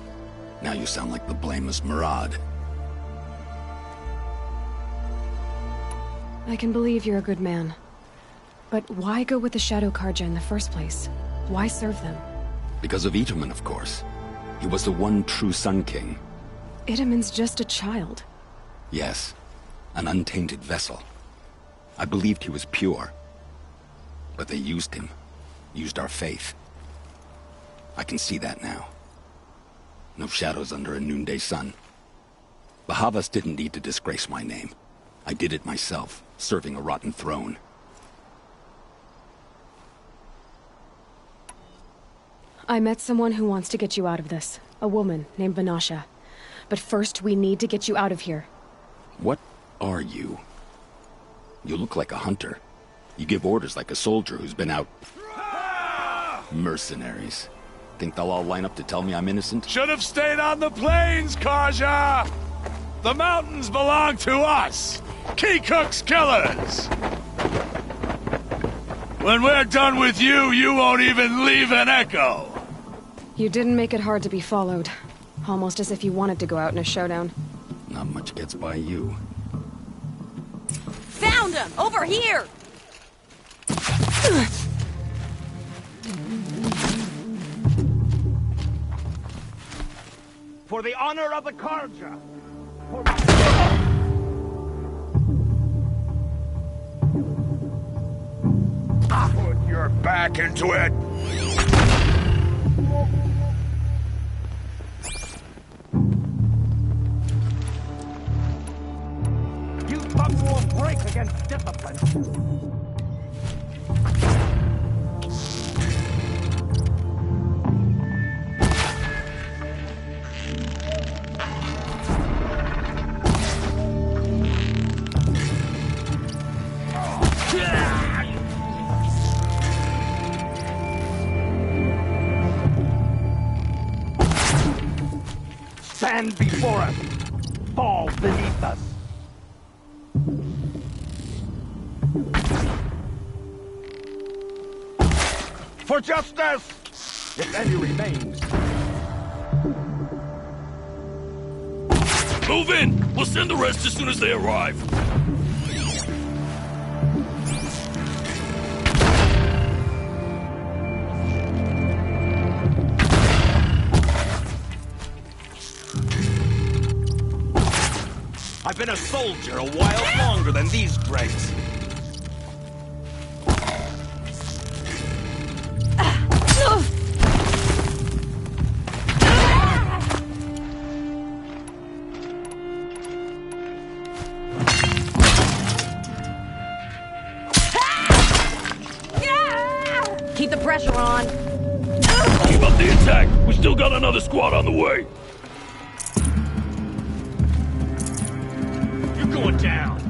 Now you sound like the blameless Murad. I can believe you're a good man. But why go with the Shadow Karja in the first place? Why serve them? Because of Itaman, of course. He was the one true Sun King. Itaman's just a child. Yes, an untainted vessel. I believed he was pure. But they used him. Used our faith. I can see that now. No shadows under a noonday sun. Bahavas didn't need to disgrace my name. I did it myself, serving a rotten throne. I met someone who wants to get you out of this. A woman named Vanasha. But first, we need to get you out of here. What are you? You look like a hunter. You give orders like a soldier who's been out... Mercenaries. Think they'll all line up to tell me I'm innocent? Should have stayed on the plains, Karja! The mountains belong to us! Keecook's killers! When we're done with you, you won't even leave an echo! You didn't make it hard to be followed. Almost as if you wanted to go out in a showdown. Not much gets by you. Found him! Over here! For the honor of the Karja! Get back into it! You pups won't break against discipline. Stand before us! Fall beneath us! For justice! If any remains. Move in! We'll send the rest as soon as they arrive. I've been a soldier a while longer than these dregs. Keep the pressure on. Keep up the attack. We still got another squad on the way. You're going down.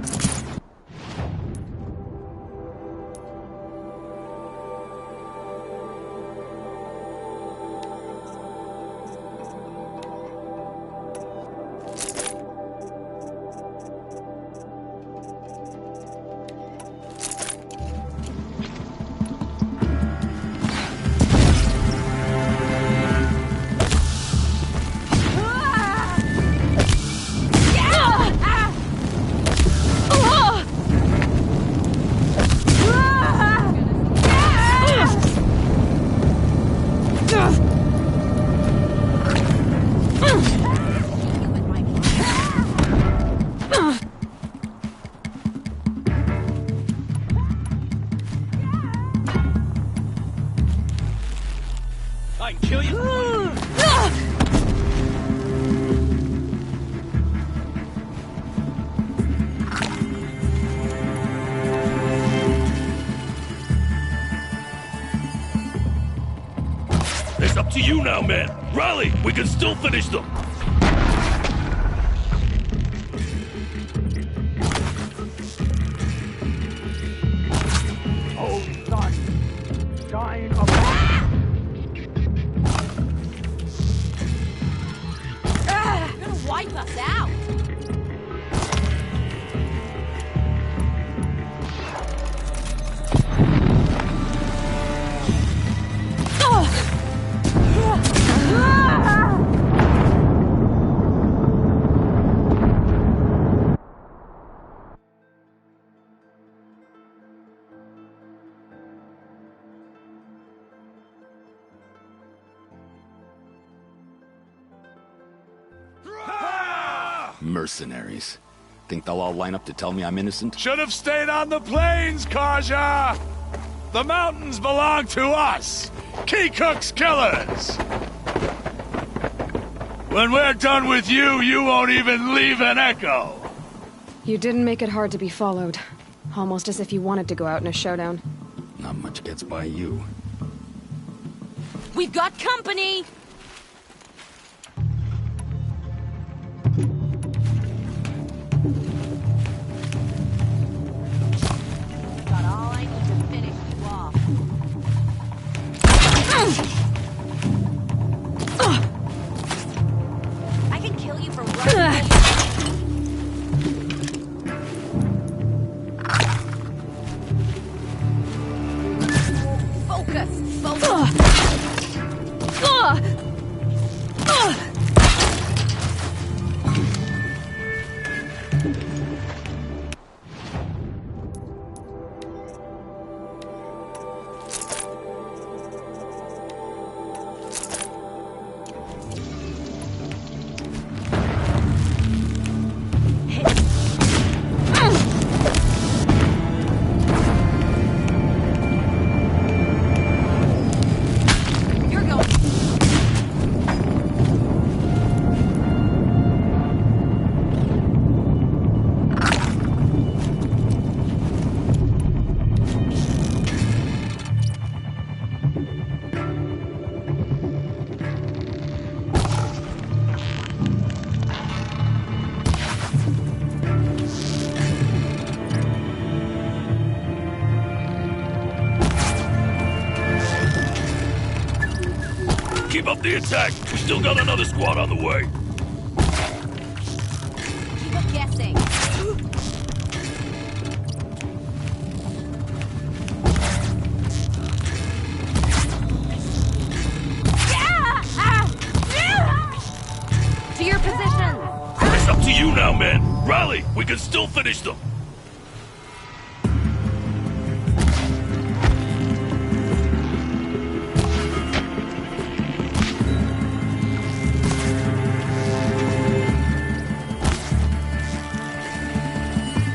I kill you. It's up to you now, man. Rally, we can still finish them. Oh, son. Dying of... Gonna wipe us out. Mercenaries. Think they'll all line up to tell me I'm innocent? Should have stayed on the plains, Kaja! The mountains belong to us! Keecook's killers! When we're done with you, you won't even leave an echo! You didn't make it hard to be followed. Almost as if you wanted to go out in a showdown. Not much gets by you. We've got company! Got all I need to finish you off. I can kill you for running. Focus! Focus! up the attack. We still got another squad on the way. Keep guessing. To your position! It's up to you now, man. Rally! We can still finish them.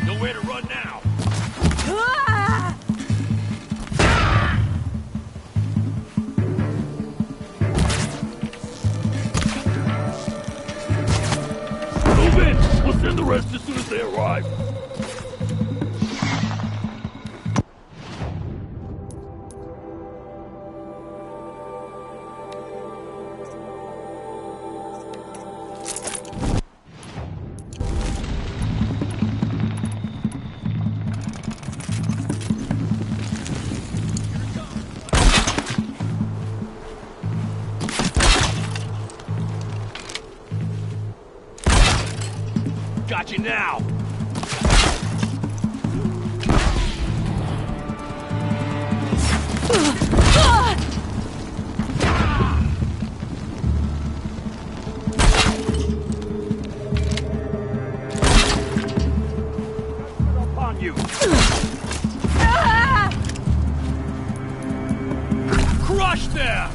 Nowhere to run now. We'll send the rest as soon as they arrive. Got you now! Upon you! Crush there!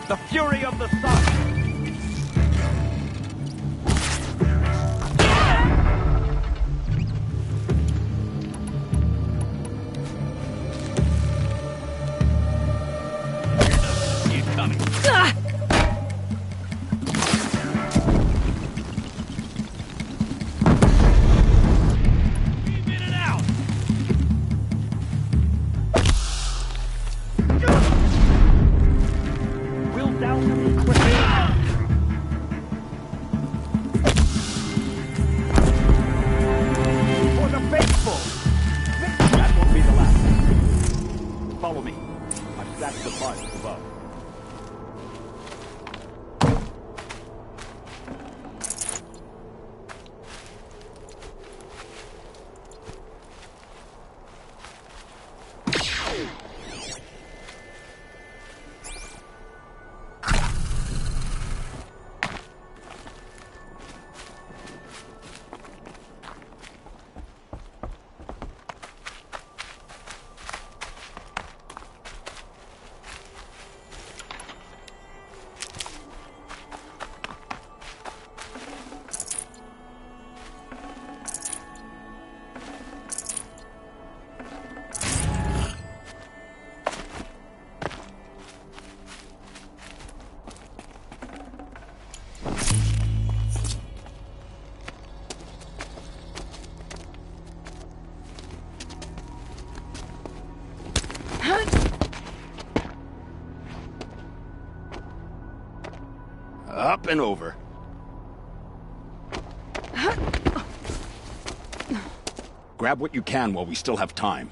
The fury of the sun! Incoming! Keep in and out! We'll down them quickly! For the faithful! That won't be the last. Follow me. I've stacked supplies above. Up and over. Grab what you can while we still have time.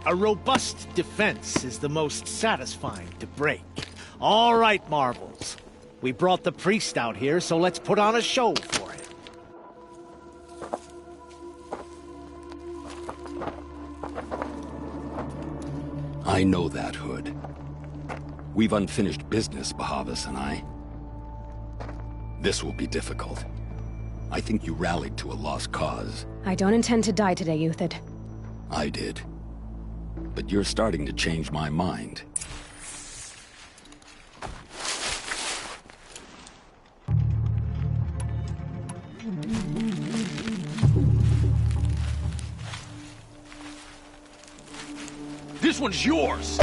A robust defense is the most satisfying to break. All right, Marvels. We brought the priest out here, so let's put on a show for him. I know that, Hood. We've unfinished business, Bahavas and I. This will be difficult. I think you rallied to a lost cause. I don't intend to die today, Euthid. I did. But you're starting to change my mind. This one's yours!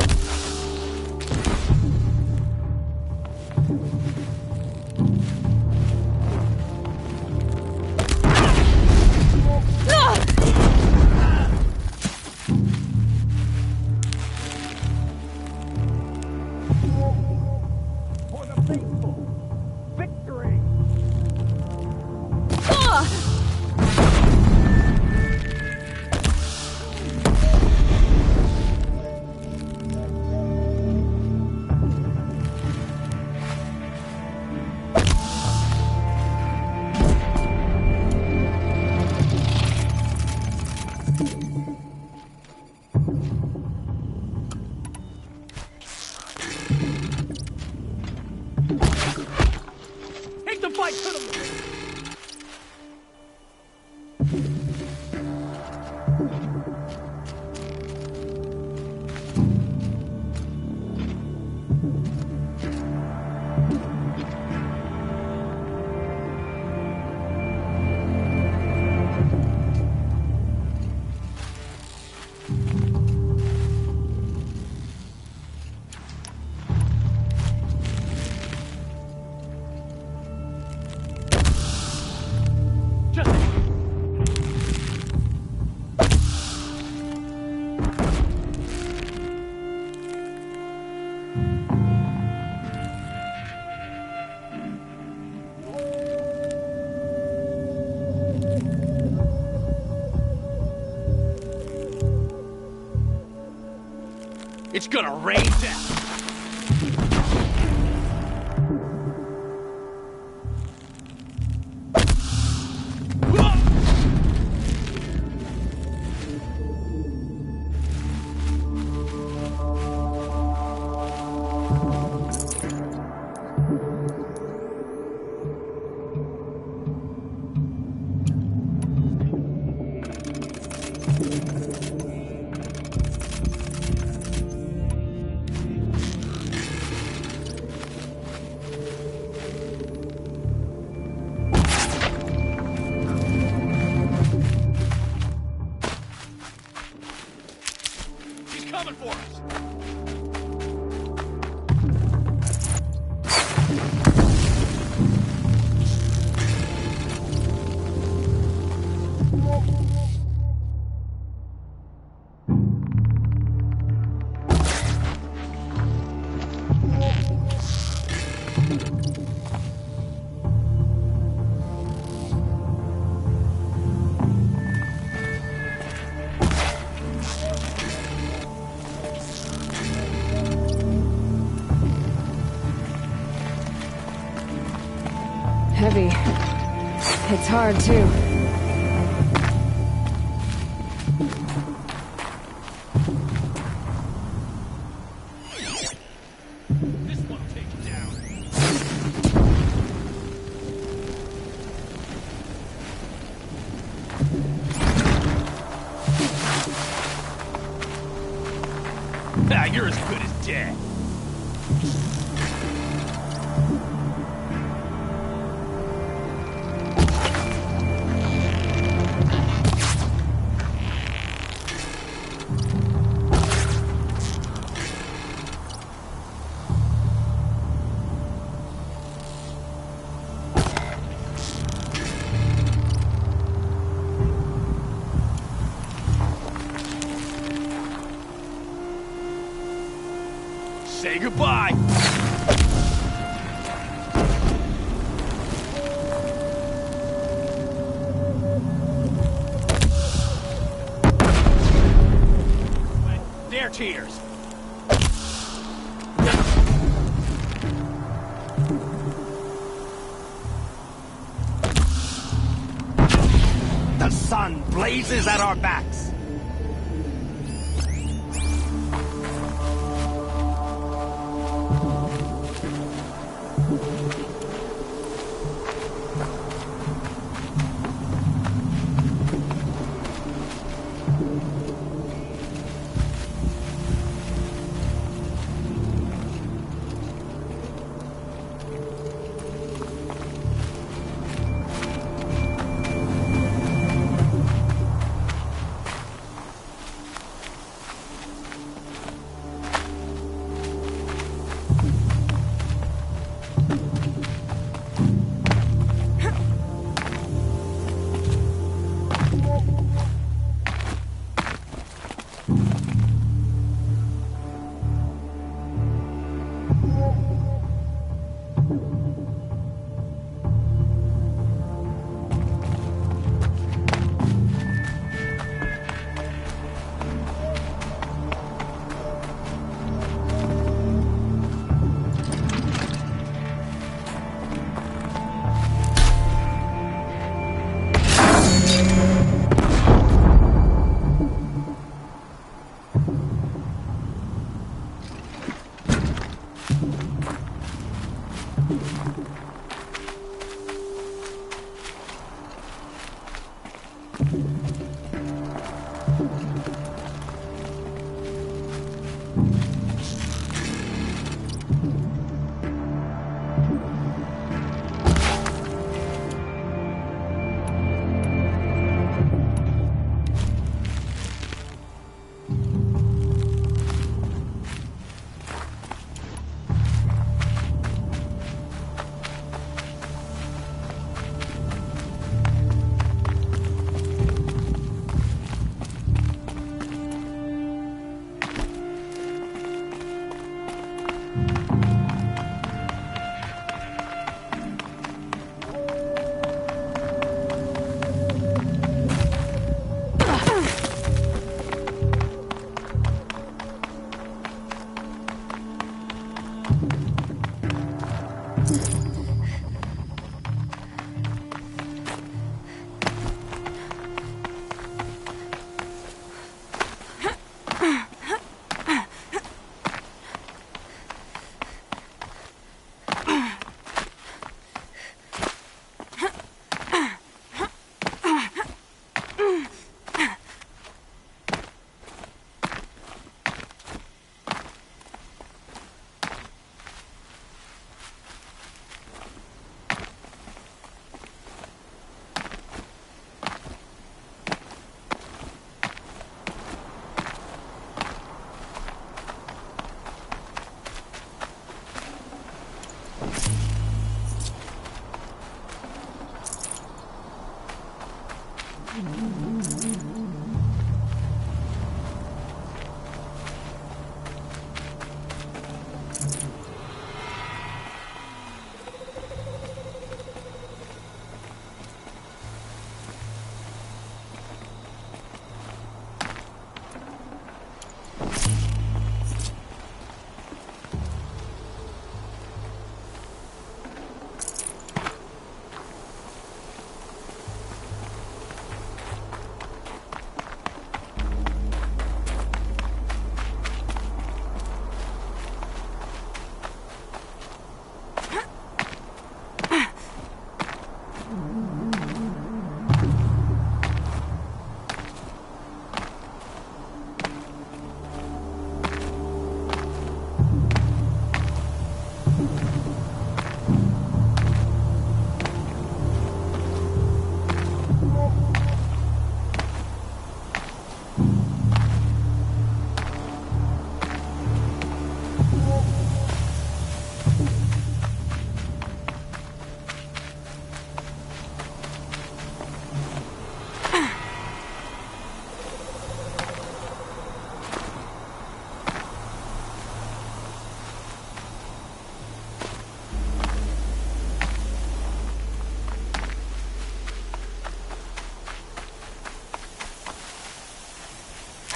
Take the fight to them! It's gonna rain down! Coming for us! Heavy. It's hard, too. This one will take you down. Ah, you're as good as dead. Say goodbye! Their tears! The sun blazes at our backs!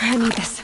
I need this.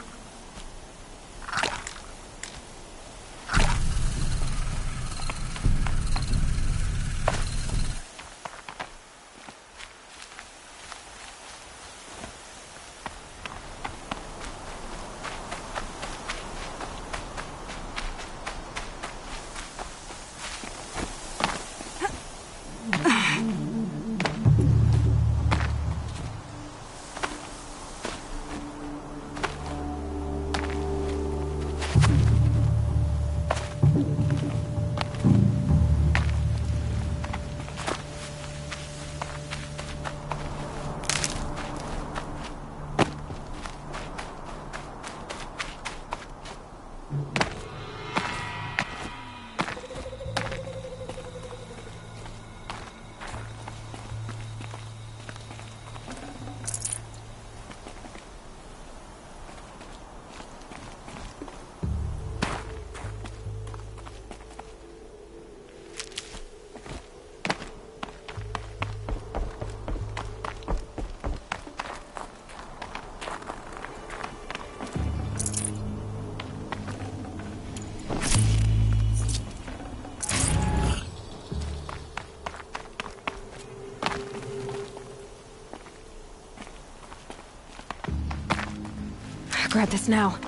Grab this now.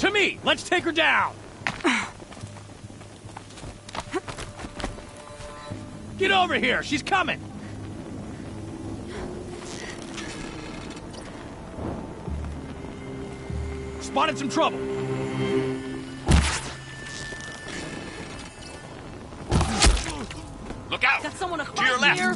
To me! Let's take her down! Get over here! She's coming! Spotted some trouble. Look out! Got someone to your left! Here.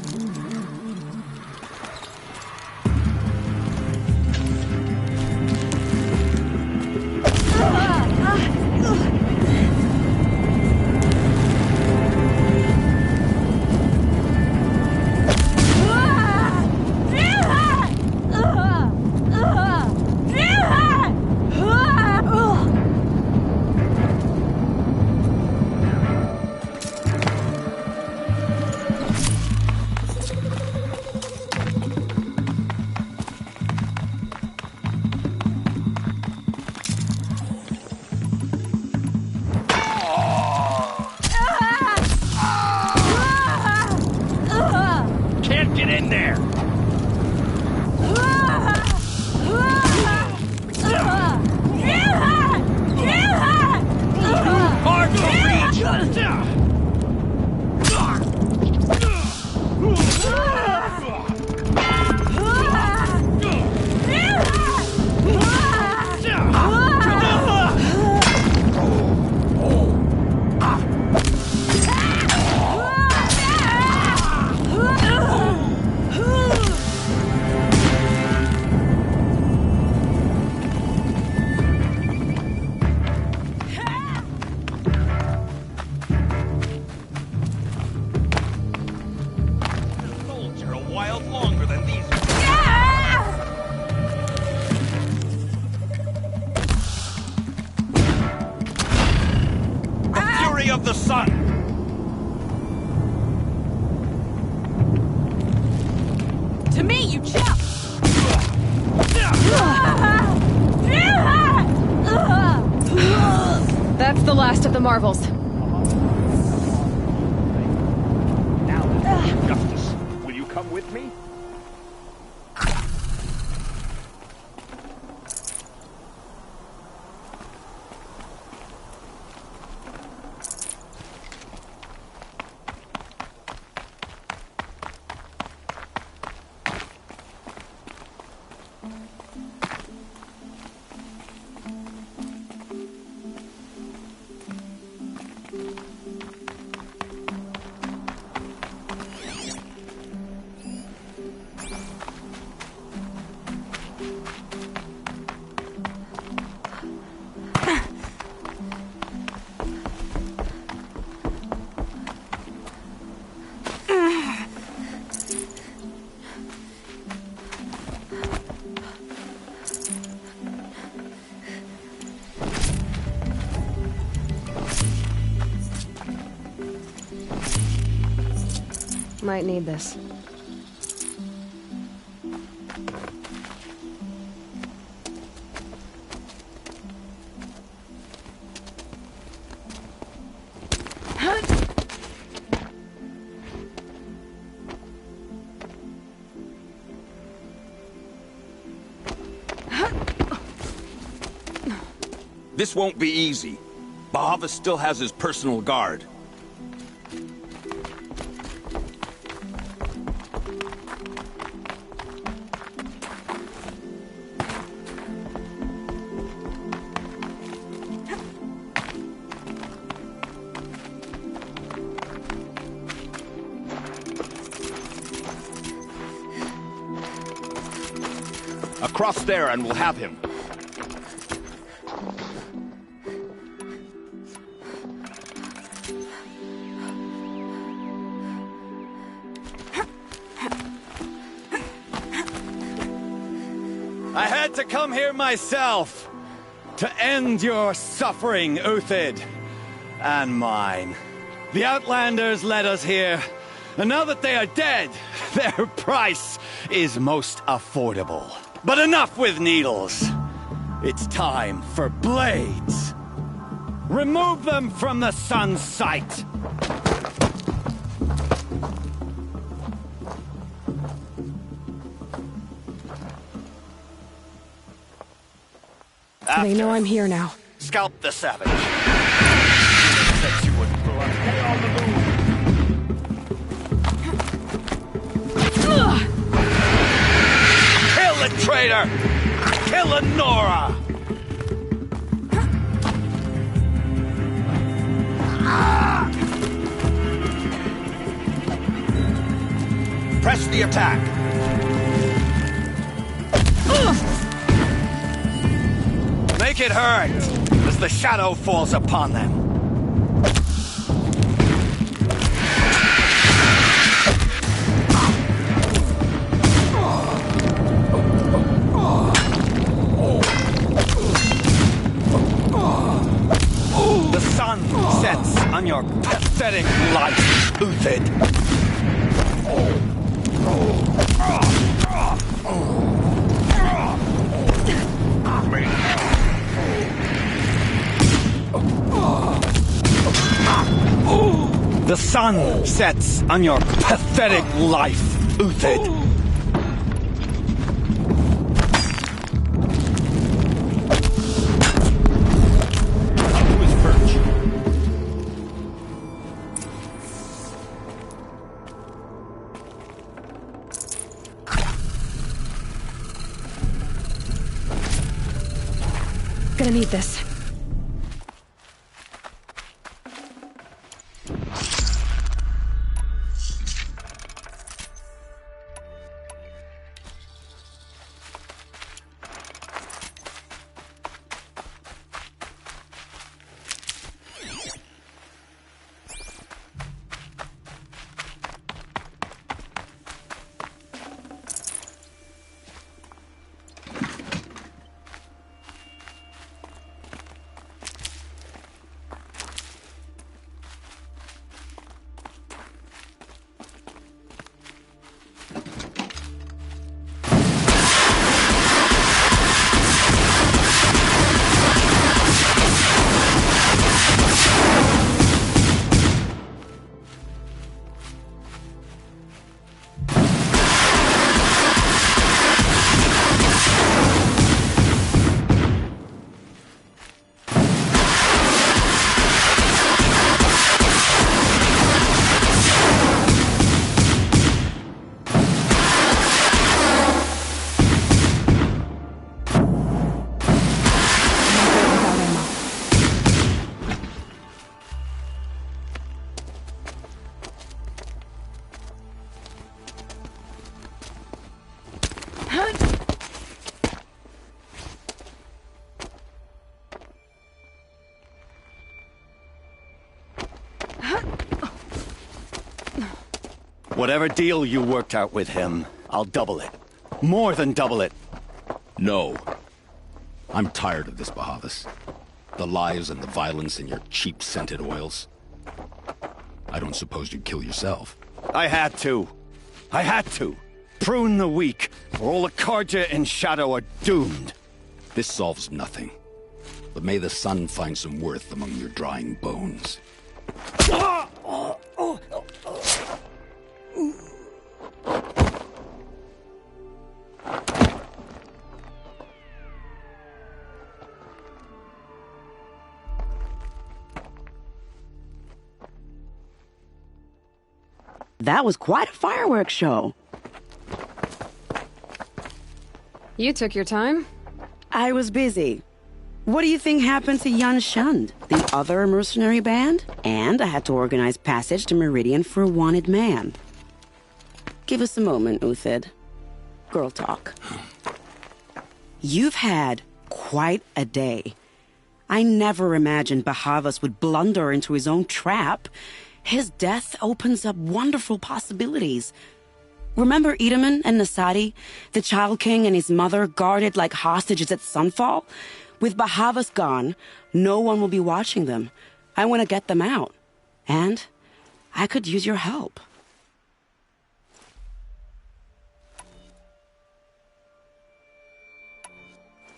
Of the sun! To me, you chap! That's the last of the marvels. Now, Justice, will you come with me? Might need this. This won't be easy. Bahava still has his personal guard. Across there and we'll have him. I had to come here myself to end your suffering, Uthid, and mine. The Outlanders led us here, and now that they are dead, their price is most affordable. But enough with needles. It's time for blades. Remove them from the sun's sight. They know I'm here now. Scalp the savage. Kill the traitor! Kill Lenora! Press the attack. Make it hurt as the shadow falls upon them. The sun sets on your pathetic life, Uthid. The sun sets on your pathetic life, Uthid. Gonna need this. Whatever deal you worked out with him, I'll double it. More than double it. No. I'm tired of this, Bahavas. The lies and the violence and your cheap scented oils. I don't suppose you'd kill yourself. I had to. I had to. Prune the weak, or all the Karja in Shadow are doomed. This solves nothing. But may the sun find some worth among your drying bones. That was quite a fireworks show. You took your time? I was busy. What do you think happened to Yan Shund, the other mercenary band? And I had to organize passage to Meridian for a wanted man. Give us a moment, Uthid. Girl talk. You've had quite a day. I never imagined Bahavas would blunder into his own trap. His death opens up wonderful possibilities. Remember Edaman and Nasadi, the Child King and his mother guarded like hostages at Sunfall? With Bahavas gone, no one will be watching them. I want to get them out. And I could use your help.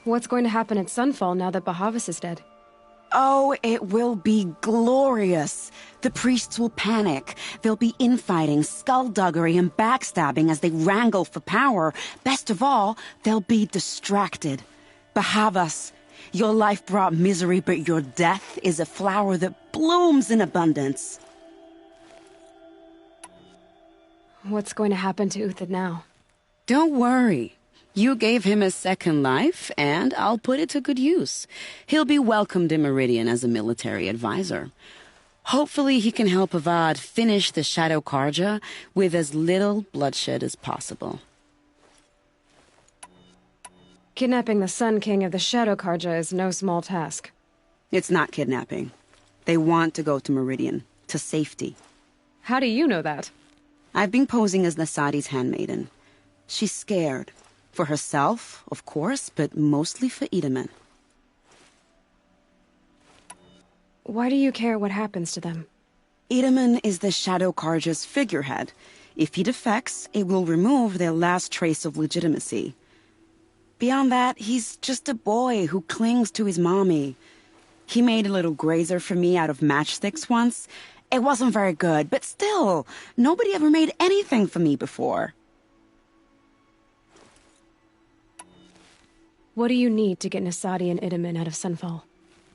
What's going to happen at Sunfall now that Bahavas is dead? Oh, it will be glorious. The priests will panic. There'll be infighting, skullduggery, and backstabbing as they wrangle for power. Best of all, they'll be distracted. Bahavas, Your life brought misery, but your death is a flower that blooms in abundance. What's going to happen to Uthid now? Don't worry. You gave him a second life, and I'll put it to good use. He'll be welcomed in Meridian as a military advisor. Hopefully he can help Avad finish the Shadow Karja with as little bloodshed as possible. Kidnapping the Sun King of the Shadow Karja is no small task. It's not kidnapping. They want to go to Meridian, to safety. How do you know that? I've been posing as Nasadi's handmaiden. She's scared. For herself, of course, but mostly for Itamen. Why do you care what happens to them? Itamen is the Shadow Karja's figurehead. If he defects, it will remove their last trace of legitimacy. Beyond that, he's just a boy who clings to his mommy. He made a little grazer for me out of matchsticks once. It wasn't very good, but still, nobody ever made anything for me before. What do you need to get Nasadi and Itamen out of Sunfall?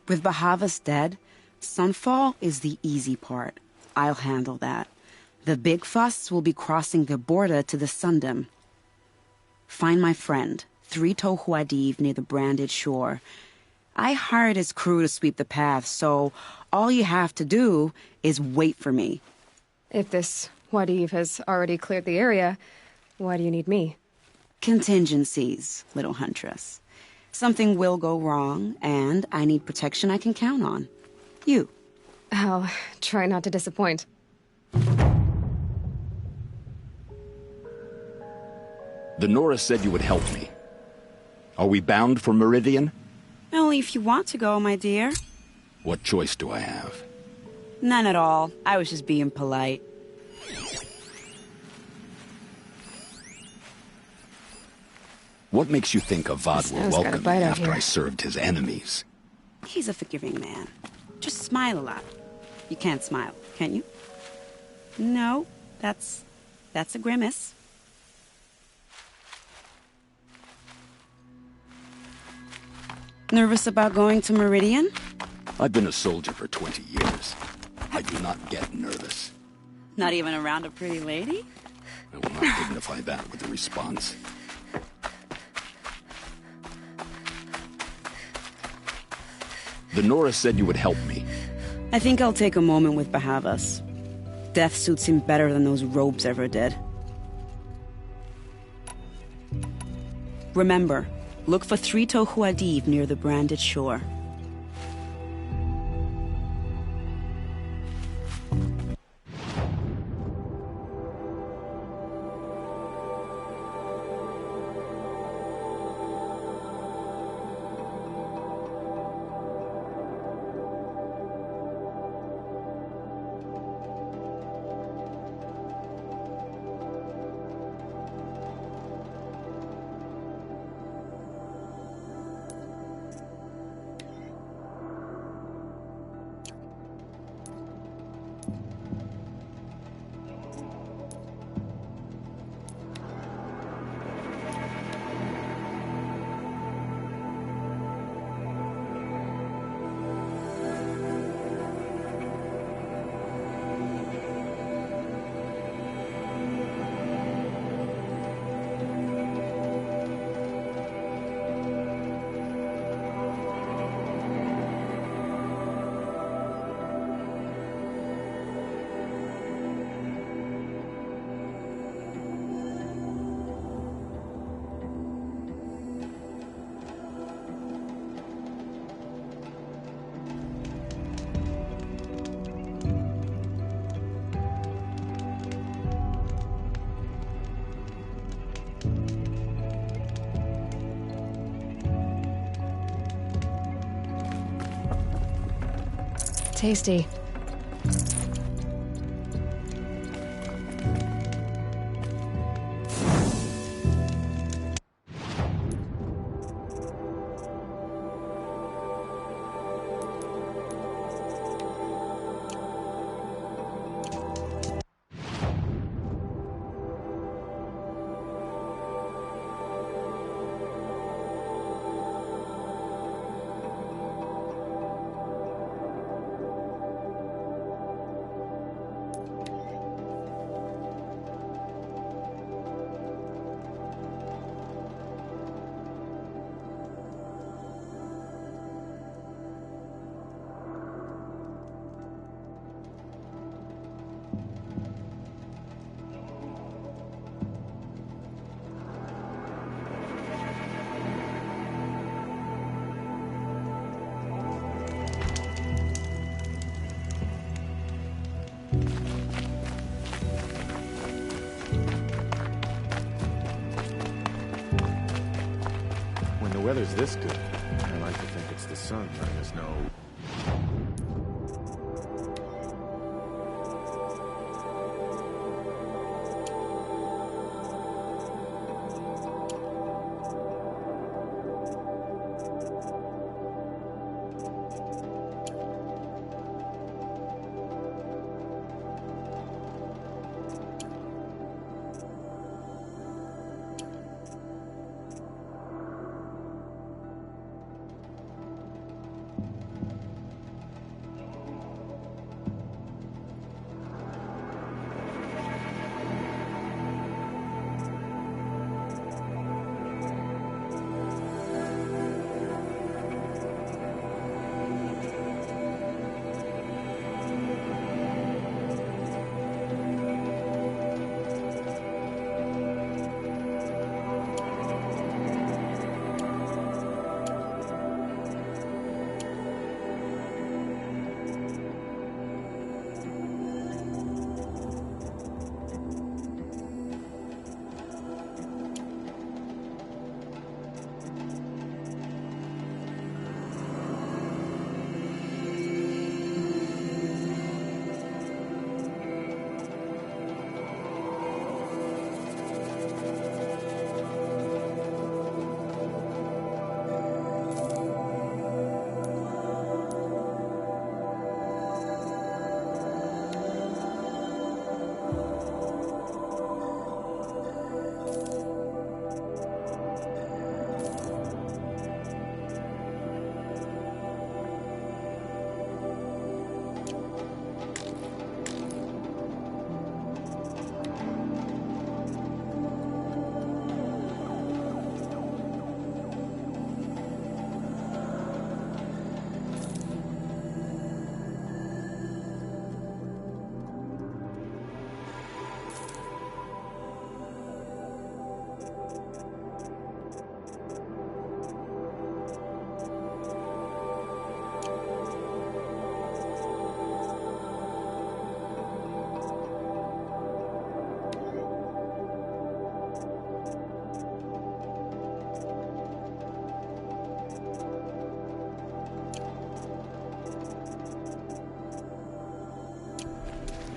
With Bahavas dead, Sunfall is the easy part. I'll handle that. The big fuss will be crossing the border to the Sundom. Find my friend, Three-Toe Huadiv, near the branded shore. I hired his crew to sweep the path, so all you have to do is wait for me. If this Huadiv has already cleared the area, why do you need me? Contingencies, little huntress. Something will go wrong, and I need protection I can count on. You. I'll try not to disappoint. The Nora said you would help me. Are we bound for Meridian? Only if you want to go, my dear. What choice do I have? None at all. I was just being polite. What makes you think Avad will welcome me after I served his enemies? He's a forgiving man. Just smile a lot. You can't smile, can you? No, that's a grimace. Nervous about going to Meridian? I've been a soldier for 20 years. I do not get nervous. Not even around a pretty lady? I will not dignify that with a response. The Nora said you would help me. I think I'll take a moment with Bahavas. Death suits him better than those robes ever did. Remember, look for Three-Toe Huadiv near the branded shore. Tasty. weather's this good, I like to think it's the sun letting us know.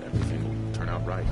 Everything will turn out right.